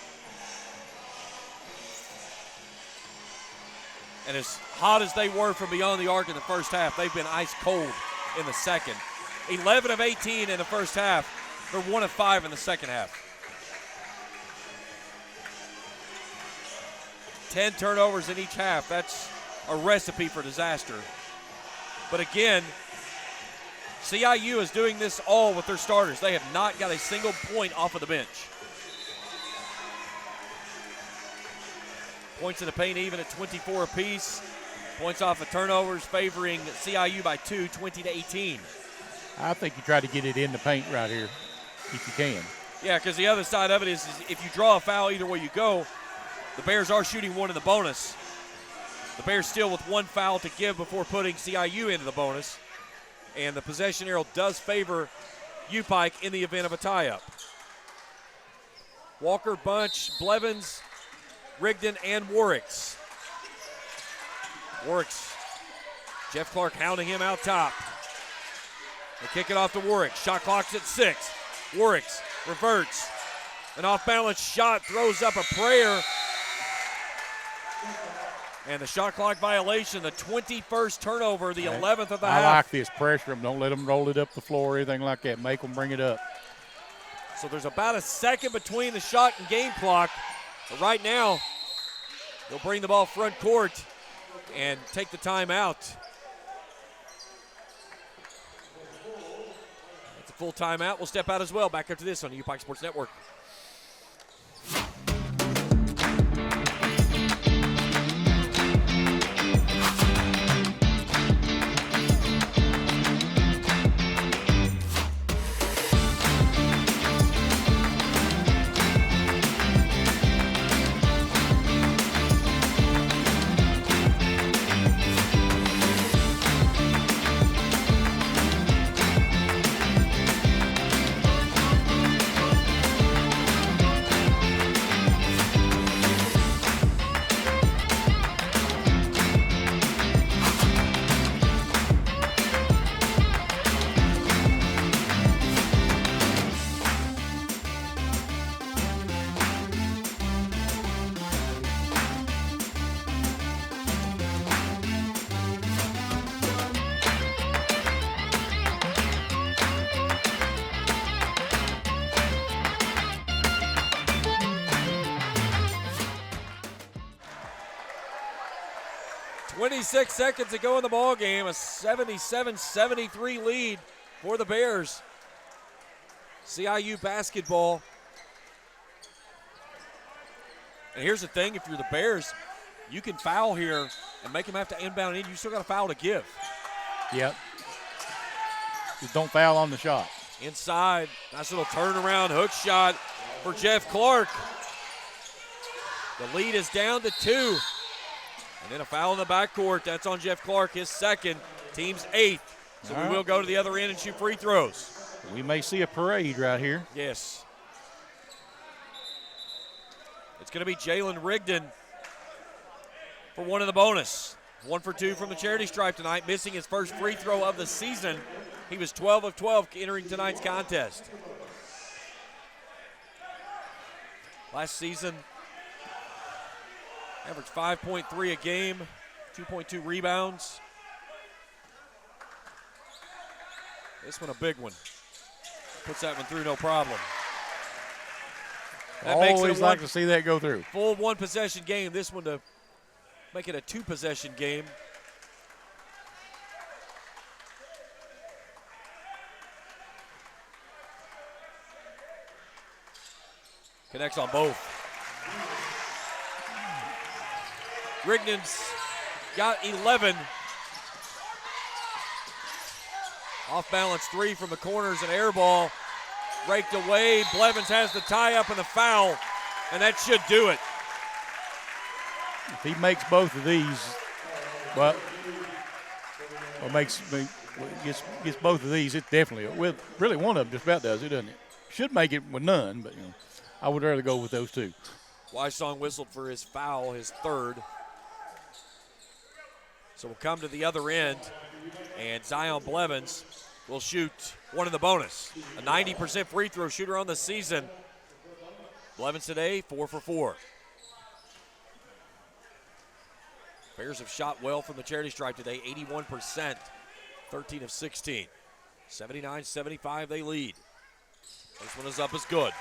And as hot as they were from beyond the arc in the first half, they've been ice cold in the second. 11 of 18 in the first half. They're 1 of 5 in the second half. 10 turnovers in each half. That's a recipe for disaster. But again, CIU is doing this all with their starters. They have not got a single point off of the bench. Points in the paint even at 24 apiece. Points off of turnovers favoring CIU by 2, 20-18. I think you try to get it in the paint right here if you can. Yeah, because the other side of it is if you draw a foul either way you go, the Bears are shooting 1 in the bonus. The Bears still with 1 foul to give before putting CIU into the bonus. And the possession arrow does favor UPIKE in the event of a tie-up. Walker, Bunch, Blevins, Rigdon, and Warwicks. Warwicks, Jeff Clark hounding him out top. They kick it off to Warwicks. Shot clock's at 6. Warwicks reverts. An off-balance shot, throws up a prayer. And the shot clock violation, the 21st turnover, the 11th of the half. I like this. Pressure them. Don't let them roll it up the floor or anything like that. Make them bring it up. So there's about a second between the shot and game clock. But right now, they'll bring the ball front court and take the timeout. It's a full timeout. We'll step out as well. Back up to this on the UPIKE Sports Network. 26 seconds to go in the ball game. A 77-73 lead for the Bears. CIU basketball. And here's the thing, if you're the Bears, you can foul here and make them have to inbound in. You still got a foul to give. Yep. Just don't foul on the shot. Inside, nice little turnaround hook shot for Jeff Clark. The lead is down to 2. And then a foul in the backcourt. That's on Jeff Clark, his second, team's 8th. So we will go to the other end and shoot free throws. We may see a parade right here. Yes. It's going to be Jalen Rigdon for one in the bonus. 1 for 2 from the charity stripe tonight, missing his first free throw of the season. He was 12 of 12 entering tonight's contest. Last season, averaged 5.3 a game, 2.2 rebounds. This one a big one. Puts that one through no problem. That Always makes it like to see that go through. Full 1-possession game. This one to make it a 2-possession game. Connects on both. Rignon's got 11. Off balance 3 from the corners, an air ball. Raked away. Blevins has the tie up and the foul, and that should do it. If he makes both of these, well, gets both of these, it definitely, well, really one of them just about does it, doesn't it? Should make it with none, but I would rather go with those two. Wysong whistled for his foul, his third. So we'll come to the other end, and Zion Blevins will shoot one in the bonus. A 90% free throw shooter on the season. Blevins today, 4 for 4. Bears have shot well from the charity stripe today, 81%, 13 of 16. 79-75 they lead. This one is up as good.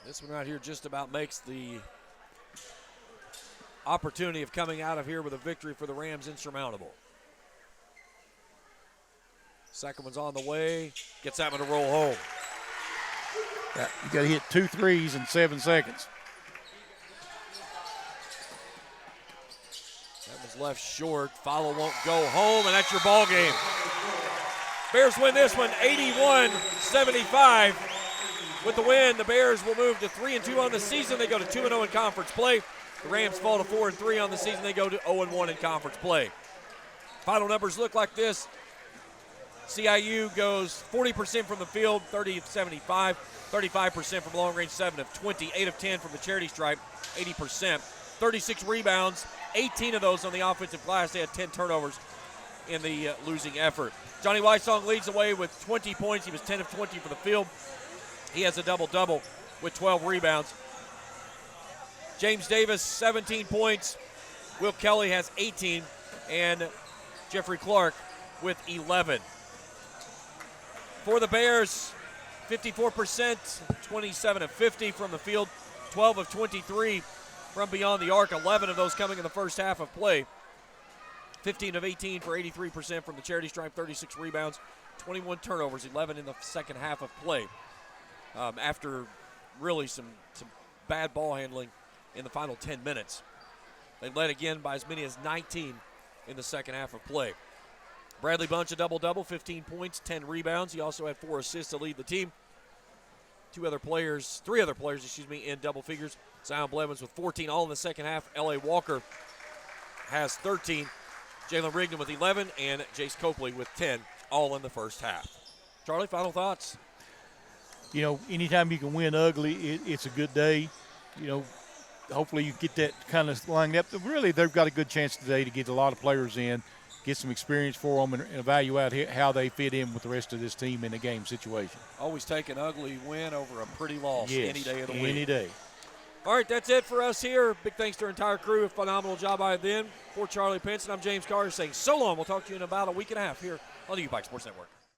This one right here just about makes the opportunity of coming out of here with a victory for the Rams insurmountable. Second one's on the way. Gets that one to roll home. Yeah, you got to hit 2 threes in 7 seconds. That was left short. Follow won't go home, and that's your ball game. Bears win this one 81-75. With the win, the Bears will move to 3-2 on the season. They go to 2-0 in conference play. The Rams fall to 4-3 on the season. They go to 0-1 in conference play. Final numbers look like this. CIU goes 40% from the field, 30 of 75, 35% from long range, 7 of 20, 8 of 10 from the charity stripe, 80%, 36 rebounds, 18 of those on the offensive glass. They had 10 turnovers in the losing effort. Johnny Wysong leads the way with 20 points. He was 10 of 20 for the field. He has a double-double with 12 rebounds. James Davis, 17 points. Will Kelly has 18, and Jeffrey Clark with 11. For the Bears, 54%, 27 of 50 from the field, 12 of 23 from beyond the arc, 11 of those coming in the first half of play. 15 of 18 for 83% from the charity stripe, 36 rebounds, 21 turnovers, 11 in the second half of play. After really some bad ball handling in the final 10 minutes. They led again by as many as 19 in the second half of play. Bradley Bunch a double-double, 15 points, 10 rebounds. He also had 4 assists to lead the team. Three other players, in double figures. Zion Blevins with 14, all in the second half. L.A. Walker has 13. Jalen Rigdon with 11, and Jace Copley with 10, all in the first half. Charlie, final thoughts? Anytime you can win ugly, it's a good day. Hopefully you get that kind of lined up. Really, they've got a good chance today to get a lot of players in, get some experience for them, and evaluate how they fit in with the rest of this team in a game situation. Always take an ugly win over a pretty loss any day of the week. Any day. All right, that's it for us here. Big thanks to our entire crew. A phenomenal job by them. For Charlie Pinson, I'm James Carter saying so long. We'll talk to you in about a week and a half here on the UPIKE Sports Network.